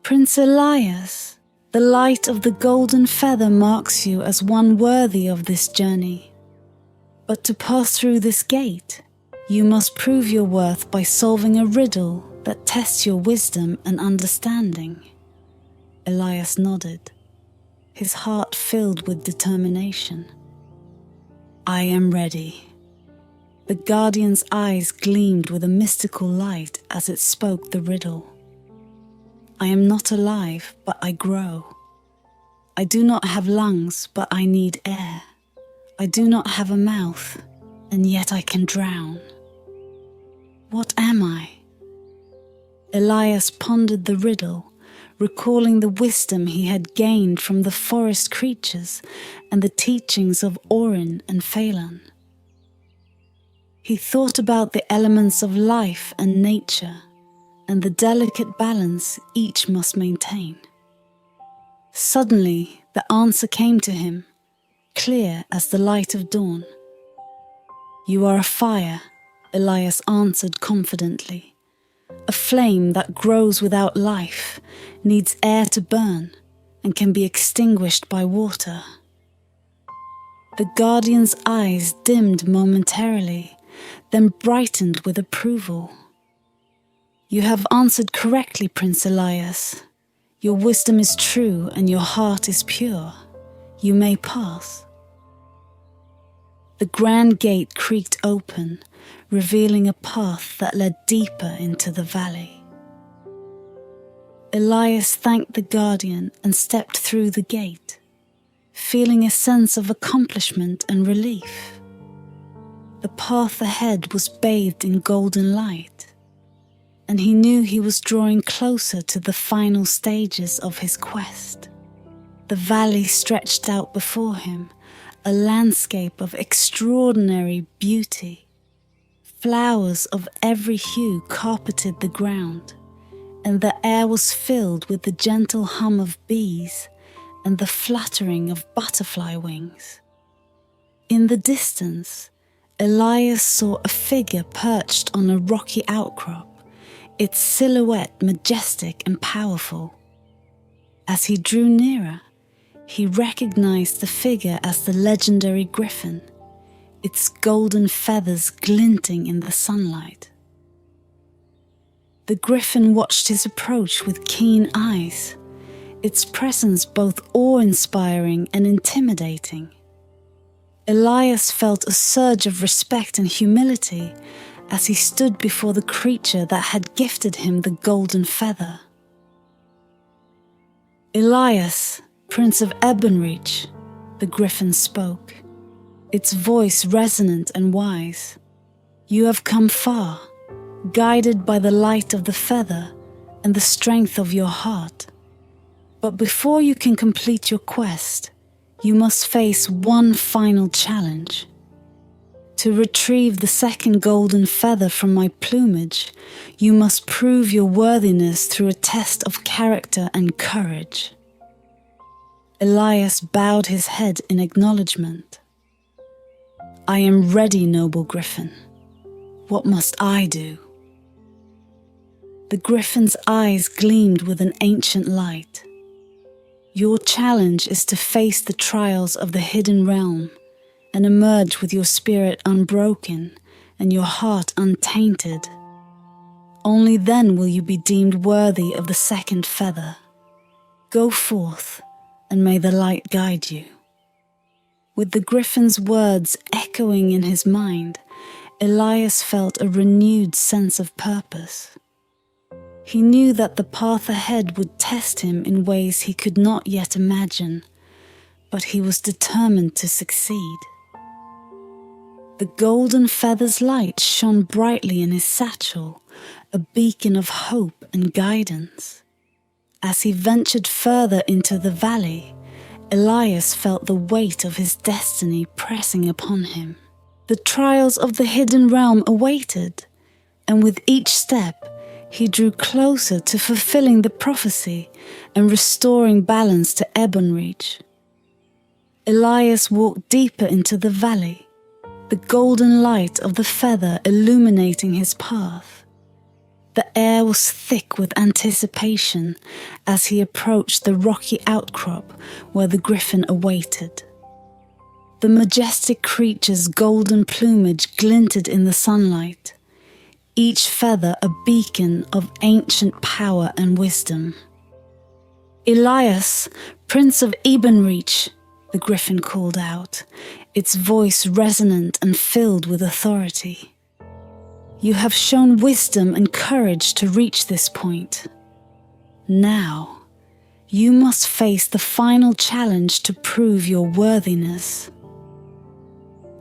"Prince Elias, the light of the golden feather marks you as one worthy of this journey. But to pass through this gate, you must prove your worth by solving a riddle that tests your wisdom and understanding." Elias nodded, his heart filled with determination. "I am ready." The guardian's eyes gleamed with a mystical light as it spoke the riddle. "I am not alive, but I grow. I do not have lungs, but I need air. I do not have a mouth, and yet I can drown. What am I?" Elias pondered the riddle, recalling the wisdom he had gained from the forest creatures and the teachings of Orin and Failen. He thought about the elements of life and nature, and the delicate balance each must maintain. Suddenly, the answer came to him, clear as the light of dawn. "You are a fire," Elias answered confidently. "A flame that grows without life, needs air to burn, and can be extinguished by water." The guardian's eyes dimmed momentarily, then brightened with approval. "You have answered correctly, Prince Elias. Your wisdom is true and your heart is pure. You may pass." The grand gate creaked open, revealing a path that led deeper into the valley. Elias thanked the guardian and stepped through the gate, feeling a sense of accomplishment and relief. The path ahead was bathed in golden light, and he knew he was drawing closer to the final stages of his quest. The valley stretched out before him, a landscape of extraordinary beauty. Flowers of every hue carpeted the ground, and the air was filled with the gentle hum of bees and the fluttering of butterfly wings. In the distance, Elias saw a figure perched on a rocky outcrop, its silhouette majestic and powerful. As he drew nearer, he recognized the figure as the legendary Griffin, its golden feathers glinting in the sunlight. The Griffin watched his approach with keen eyes, its presence both awe-inspiring and intimidating. Elias felt a surge of respect and humility as he stood before the creature that had gifted him the golden feather. "Elias, Prince of Ebonreach," the Griffin spoke, its voice resonant and wise. "You have come far, guided by the light of the feather and the strength of your heart. But before you can complete your quest, you must face one final challenge. To retrieve the second golden feather from my plumage, you must prove your worthiness through a test of character and courage." Elias bowed his head in acknowledgement. "I am ready, noble Griffin. What must I do?" The Griffin's eyes gleamed with an ancient light. "Your challenge is to face the trials of the hidden realm and emerge with your spirit unbroken and your heart untainted. Only then will you be deemed worthy of the second feather. Go forth, and may the light guide you." With the Griffin's words echoing in his mind, Elias felt a renewed sense of purpose. He knew that the path ahead would test him in ways he could not yet imagine, but he was determined to succeed. The golden feather's light shone brightly in his satchel, a beacon of hope and guidance. As he ventured further into the valley, Elias felt the weight of his destiny pressing upon him. The trials of the hidden realm awaited, and with each step, he drew closer to fulfilling the prophecy and restoring balance to Ebonreach. Elias walked deeper into the valley, the golden light of the feather illuminating his path. The air was thick with anticipation as he approached the rocky outcrop where the Griffin awaited. The majestic creature's golden plumage glinted in the sunlight, each feather a beacon of ancient power and wisdom. "Elias, Prince of Ebonreach," the Griffin called out, its voice resonant and filled with authority. "You have shown wisdom and courage to reach this point. Now, you must face the final challenge to prove your worthiness."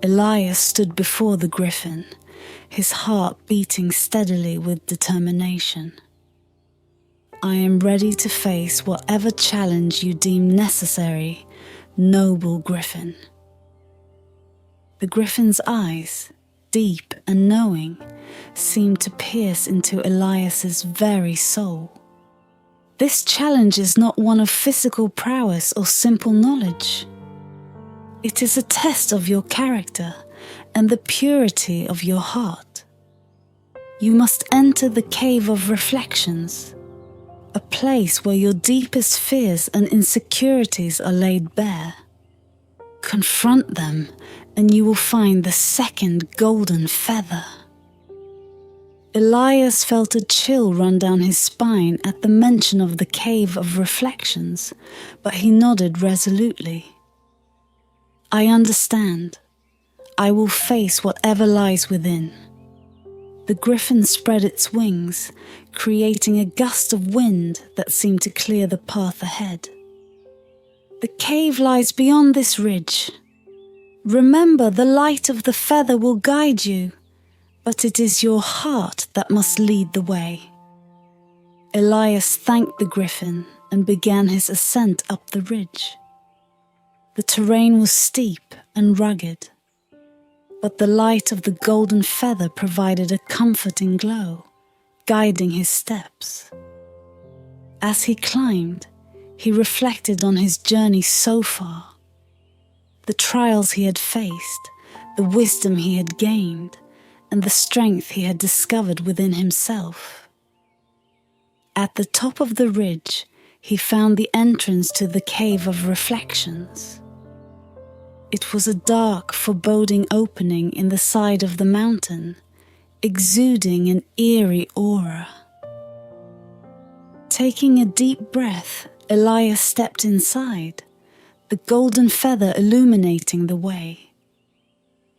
Elias stood before the Griffin, his heart beating steadily with determination. "I am ready to face whatever challenge you deem necessary, noble Griffin." The Griffin's eyes, deep and knowing, seemed to pierce into Elias's very soul. This challenge is not one of physical prowess or simple knowledge. It is a test of your character and the purity of your heart. You must enter the cave of reflections, a place where your deepest fears and insecurities are laid bare. Confront them, and you will find the second golden feather. Elias felt a chill run down his spine at the mention of the cave of reflections, but he nodded resolutely. "I understand. I will face whatever lies within. The griffin spread its wings, creating a gust of wind that seemed to clear the path ahead. "The cave lies beyond this ridge. Remember, the light of the feather will guide you, but it is your heart that must lead the way." Elias thanked the griffin and began his ascent up the ridge. The terrain was steep and rugged, but the light of the golden feather provided a comforting glow, guiding his steps. As he climbed, he reflected on his journey so far, the trials he had faced, the wisdom he had gained, and the strength he had discovered within himself. At the top of the ridge, he found the entrance to the Cave of Reflections. It was a dark, foreboding opening in the side of the mountain, exuding an eerie aura. Taking a deep breath, Elias stepped inside, the golden feather illuminating the way.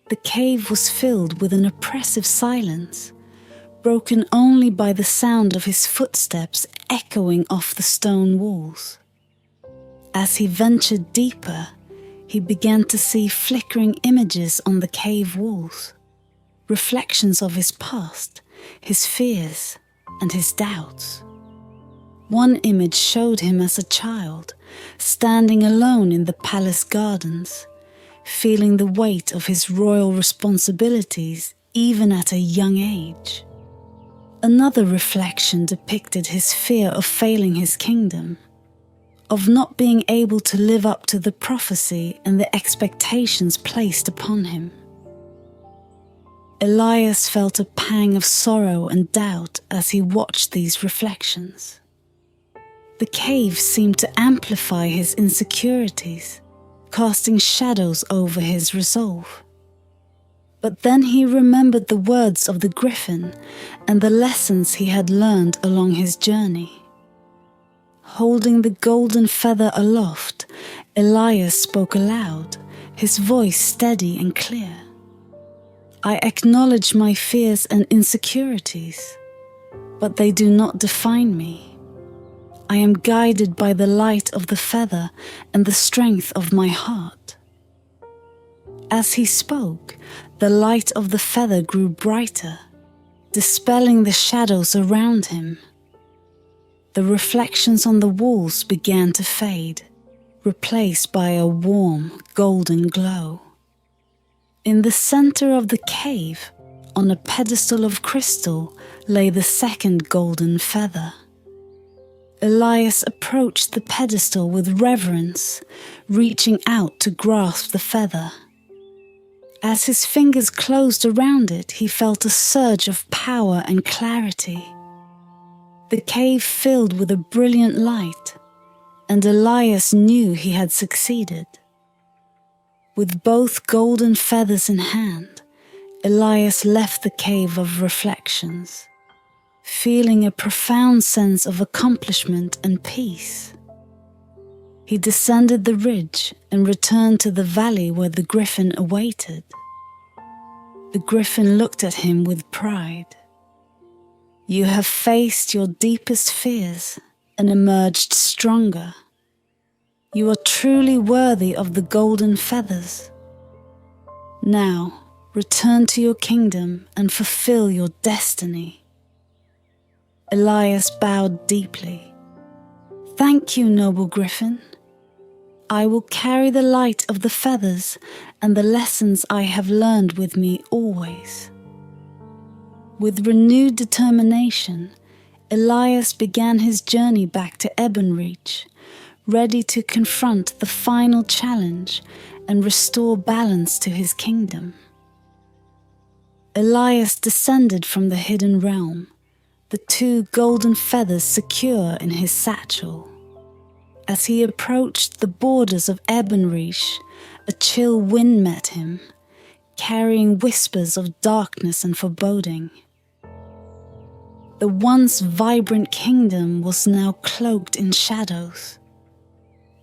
The cave was filled with an oppressive silence, broken only by the sound of his footsteps echoing off the stone walls. As he ventured deeper, he began to see flickering images on the cave walls, reflections of his past, his fears, and his doubts. One image showed him as a child, standing alone in the palace gardens, feeling the weight of his royal responsibilities even at a young age. Another reflection depicted his fear of failing his kingdom, of not being able to live up to the prophecy and the expectations placed upon him. Elias felt a pang of sorrow and doubt as he watched these reflections. The cave seemed to amplify his insecurities, casting shadows over his resolve. But then he remembered the words of the griffin and the lessons he had learned along his journey. Holding the golden feather aloft, Elias spoke aloud, his voice steady and clear. "I acknowledge my fears and insecurities, but they do not define me. I am guided by the light of the feather and the strength of my heart." As he spoke, the light of the feather grew brighter, dispelling the shadows around him. The reflections on the walls began to fade, replaced by a warm, golden glow. In the center of the cave, on a pedestal of crystal, lay the second golden feather. Elias approached the pedestal with reverence, reaching out to grasp the feather. As his fingers closed around it, he felt a surge of power and clarity. The cave filled with a brilliant light, and Elias knew he had succeeded. With both golden feathers in hand, Elias left the Cave of Reflections, feeling a profound sense of accomplishment and peace. He descended the ridge and returned to the valley where the griffin awaited. The griffin looked at him with pride. "You have faced your deepest fears and emerged stronger. You are truly worthy of the golden feathers. Now, return to your kingdom and fulfill your destiny." Elias bowed deeply. "Thank you, noble griffin. I will carry the light of the feathers and the lessons I have learned with me always." With renewed determination, Elias began his journey back to Ebonreach, ready to confront the final challenge and restore balance to his kingdom. Elias descended from the hidden realm, the 2 golden feathers secure in his satchel. As he approached the borders of Ebonreach, a chill wind met him, carrying whispers of darkness and foreboding. The once vibrant kingdom was now cloaked in shadows,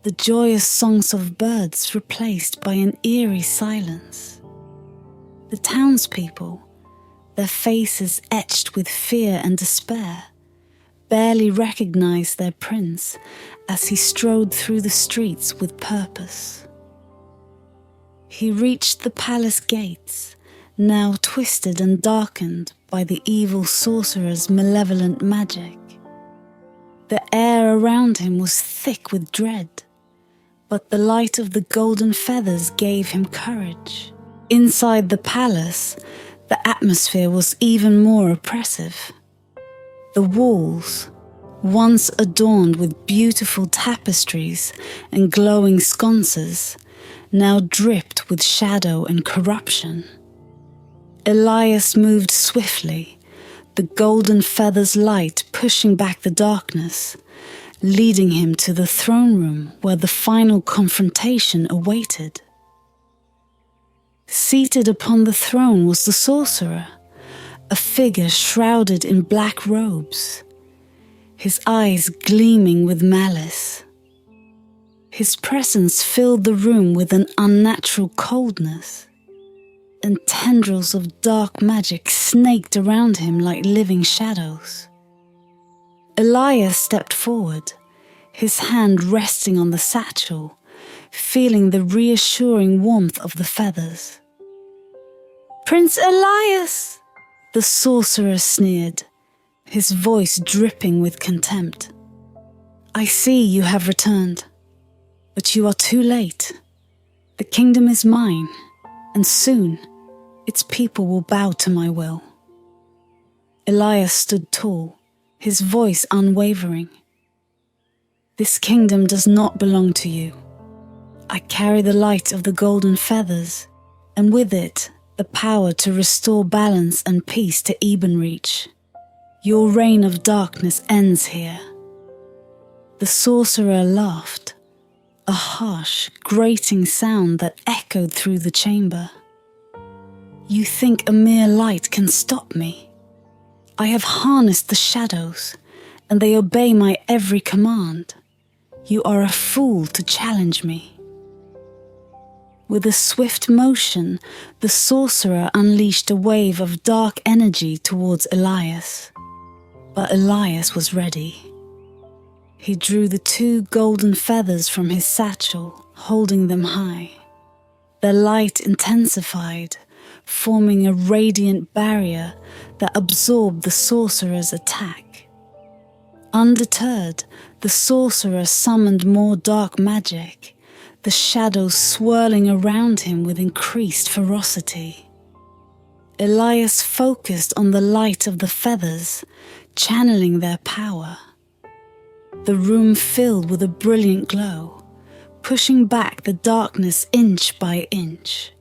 the joyous songs of birds replaced by an eerie silence. The townspeople, their faces etched with fear and despair, barely recognized their prince as he strode through the streets with purpose. He reached the palace gates, now twisted and darkened by the evil sorcerer's malevolent magic. The air around him was thick with dread, but the light of the golden feathers gave him courage. Inside the palace, the atmosphere was even more oppressive. The walls, once adorned with beautiful tapestries and glowing sconces, now dripped with shadow and corruption. Elias moved swiftly, the golden feather's light pushing back the darkness, leading him to the throne room where the final confrontation awaited. Seated upon the throne was the sorcerer, a figure shrouded in black robes, his eyes gleaming with malice. His presence filled the room with an unnatural coldness, and tendrils of dark magic snaked around him like living shadows. Elias stepped forward, his hand resting on the satchel, feeling the reassuring warmth of the feathers. "Prince Elias!" the sorcerer sneered, his voice dripping with contempt. "I see you have returned, but you are too late. The kingdom is mine, and soon its people will bow to my will." Elias stood tall, his voice unwavering. "This kingdom does not belong to you. I carry the light of the golden feathers, and with it, the power to restore balance and peace to Ebenreach. Your reign of darkness ends here." The sorcerer laughed, a harsh, grating sound that echoed through the chamber. "You think a mere light can stop me? I have harnessed the shadows, and they obey my every command. You are a fool to challenge me." With a swift motion, the sorcerer unleashed a wave of dark energy towards Elias. But Elias was ready. He drew the 2 golden feathers from his satchel, holding them high. Their light intensified, forming a radiant barrier that absorbed the sorcerer's attack. Undeterred, the sorcerer summoned more dark magic, the shadows swirling around him with increased ferocity. Elias focused on the light of the feathers, channeling their power. The room filled with a brilliant glow, pushing back the darkness inch by inch.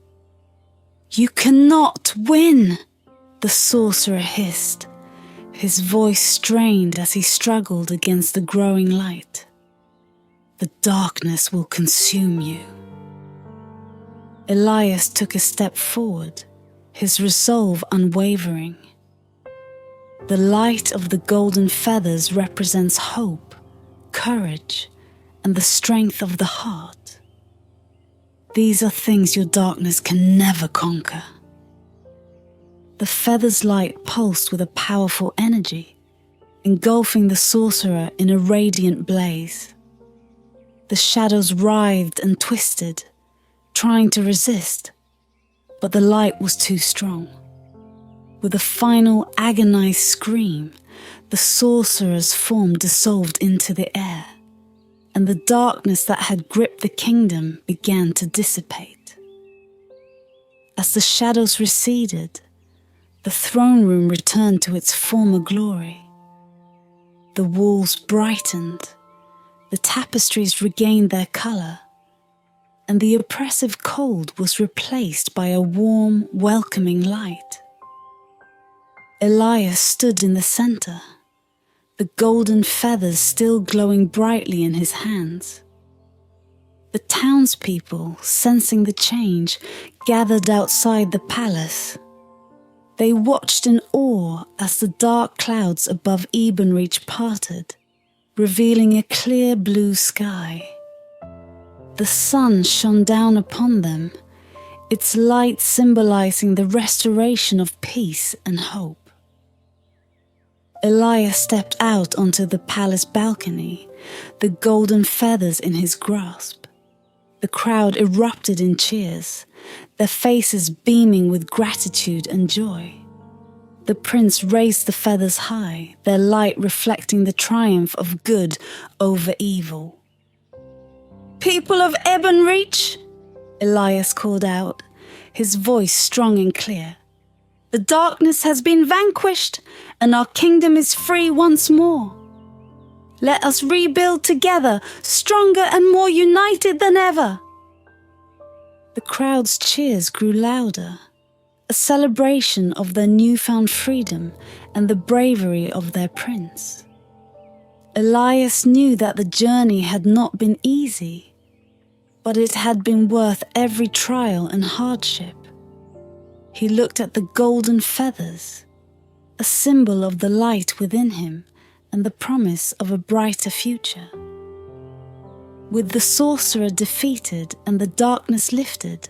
"You cannot win!" the sorcerer hissed, his voice strained as he struggled against the growing light. "The darkness will consume you." Elias took a step forward, his resolve unwavering. The light of the golden feathers represents hope, courage, and the strength of the heart. These are things your darkness can never conquer. The feather's light pulsed with a powerful energy, engulfing the sorcerer in a radiant blaze. The shadows writhed and twisted, trying to resist, but the light was too strong. With a final agonized scream, the sorcerer's form dissolved into the air, and the darkness that had gripped the kingdom began to dissipate. As the shadows receded, the throne room returned to its former glory. The walls brightened, the tapestries regained their color, and the oppressive cold was replaced by a warm, welcoming light. Elias stood in the center, the golden feathers still glowing brightly in his hands. The townspeople, sensing the change, gathered outside the palace. They watched in awe as the dark clouds above Ebenreach parted, revealing a clear blue sky. The sun shone down upon them, its light symbolizing the restoration of peace and hope. Elias stepped out onto the palace balcony, the golden feathers in his grasp. The crowd erupted in cheers, their faces beaming with gratitude and joy. The prince raised the feathers high, their light reflecting the triumph of good over evil. "People of Ebonreach," Elias called out, his voice strong and clear. "The darkness has been vanquished, and our kingdom is free once more. Let us rebuild together, stronger and more united than ever." The crowd's cheers grew louder, a celebration of their newfound freedom and the bravery of their prince. Elias knew that the journey had not been easy, but it had been worth every trial and hardship. He looked at the golden feathers, a symbol of the light within him and the promise of a brighter future. With the sorcerer defeated and the darkness lifted,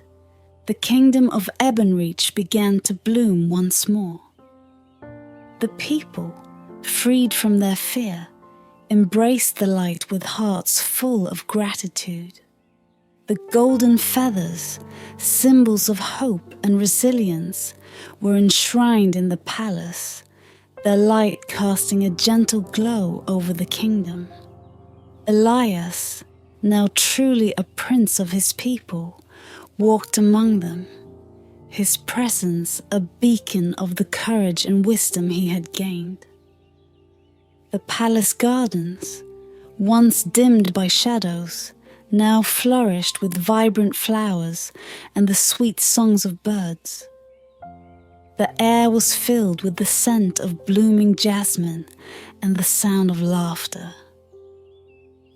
the kingdom of Ebonreach began to bloom once more. The people, freed from their fear, embraced the light with hearts full of gratitude. The golden feathers, symbols of hope and resilience, were enshrined in the palace, their light casting a gentle glow over the kingdom. Elias, now truly a prince of his people, walked among them, his presence a beacon of the courage and wisdom he had gained. The palace gardens, once dimmed by shadows, now flourished with vibrant flowers and the sweet songs of birds. The air was filled with the scent of blooming jasmine and the sound of laughter.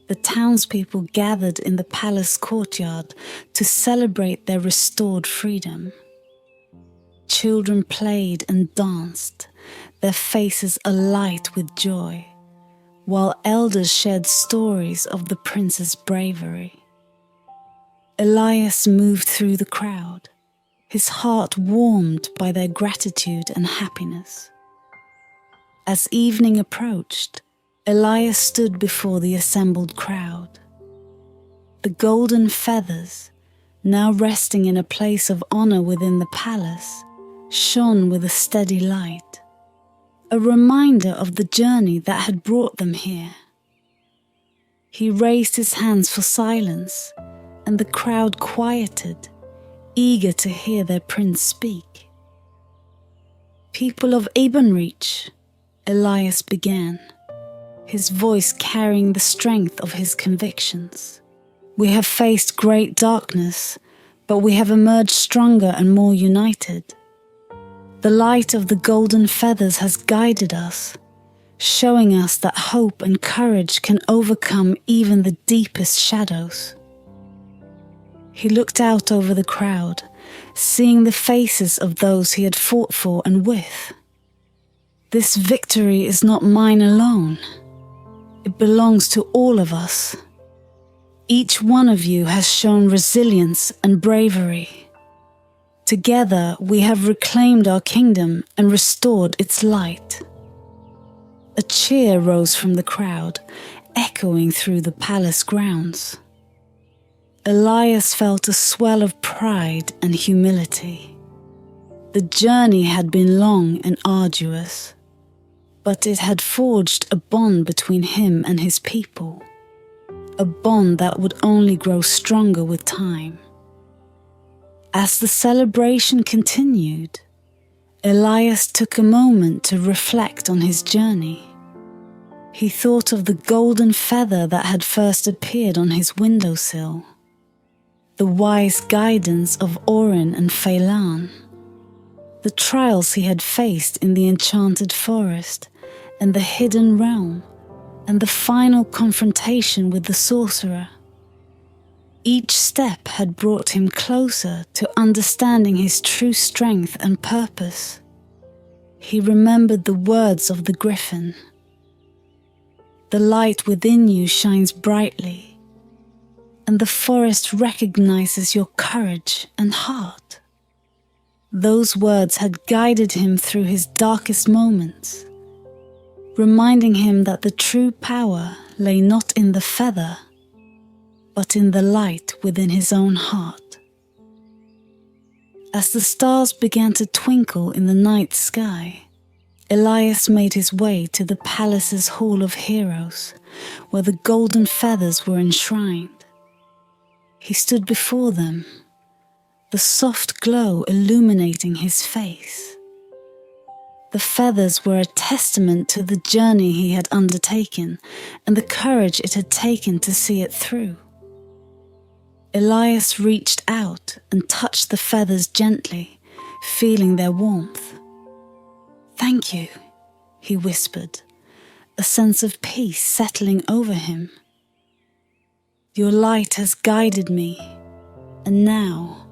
The townspeople gathered in the palace courtyard to celebrate their restored freedom. Children played and danced, their faces alight with joy, while elders shared stories of the prince's bravery. Elias moved through the crowd, his heart warmed by their gratitude and happiness. As evening approached, Elias stood before the assembled crowd. The golden feathers, now resting in a place of honor within the palace, shone with a steady light, a reminder of the journey that had brought them here. He raised his hands for silence, and the crowd quieted, eager to hear their prince speak. "People of Ebonreach," Elias began, his voice carrying the strength of his convictions. "We have faced great darkness, but we have emerged stronger and more united. The light of the golden feathers has guided us, showing us that hope and courage can overcome even the deepest shadows." He looked out over the crowd, seeing the faces of those he had fought for and with. "This victory is not mine alone. It belongs to all of us. Each one of you has shown resilience and bravery. Together we have reclaimed our kingdom and restored its light." A cheer rose from the crowd, echoing through the palace grounds. Elias felt a swell of pride and humility. The journey had been long and arduous, but it had forged a bond between him and his people, a bond that would only grow stronger with time. As the celebration continued, Elias took a moment to reflect on his journey. He thought of the golden feather that had first appeared on his windowsill, the wise guidance of Orin and Failen, the trials he had faced in the enchanted forest and the hidden realm, and the final confrontation with the sorcerer. Each step had brought him closer to understanding his true strength and purpose. He remembered the words of the Griffin. "The light within you shines brightly, and the forest recognizes your courage and heart." Those words had guided him through his darkest moments, reminding him that the true power lay not in the feather, but in the light within his own heart. As the stars began to twinkle in the night sky, Elias made his way to the palace's Hall of Heroes, where the golden feathers were enshrined. He stood before them, the soft glow illuminating his face. The feathers were a testament to the journey he had undertaken and the courage it had taken to see it through. Elias reached out and touched the feathers gently, feeling their warmth. "Thank you," he whispered, a sense of peace settling over him. "Your light has guided me, and now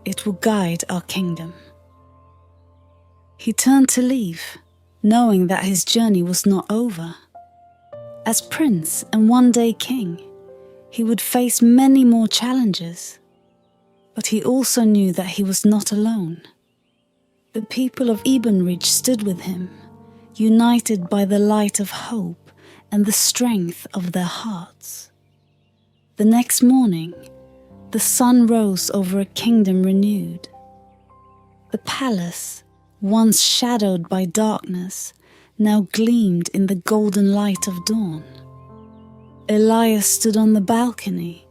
it will guide our kingdom." He turned to leave, knowing that his journey was not over. As prince and one day king, he would face many more challenges, but he also knew that he was not alone. The people of Ebenreach stood with him, united by the light of hope and the strength of their hearts. The next morning, the sun rose over a kingdom renewed. The palace, once shadowed by darkness, now gleamed in the golden light of dawn. Elias stood on the balcony,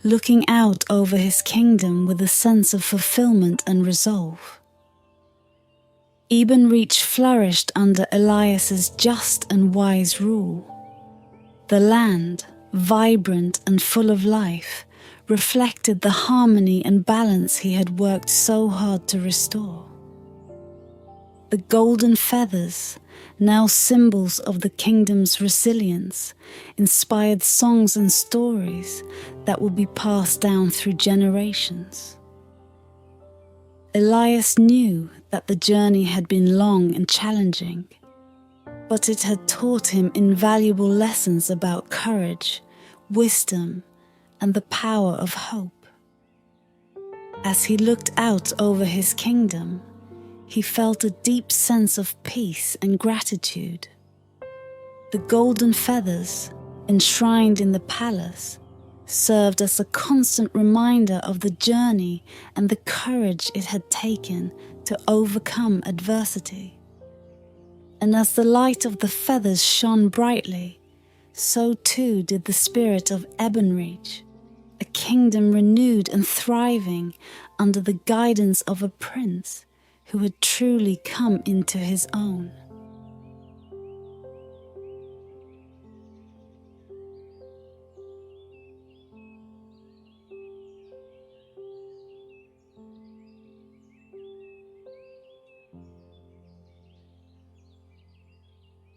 looking out over his kingdom with a sense of fulfillment and resolve. Ebenreach flourished under Elias's just and wise rule. The land, vibrant and full of life, reflected the harmony and balance he had worked so hard to restore. The golden feathers, now symbols of the kingdom's resilience, inspired songs and stories that would be passed down through generations. Elias knew that the journey had been long and challenging, but it had taught him invaluable lessons about courage, wisdom, and the power of hope. As he looked out over his kingdom, he felt a deep sense of peace and gratitude. The golden feathers, enshrined in the palace, served as a constant reminder of the journey and the courage it had taken to overcome adversity. And as the light of the feathers shone brightly, so too did the spirit of Ebenreach, a kingdom renewed and thriving under the guidance of a prince who had truly come into his own.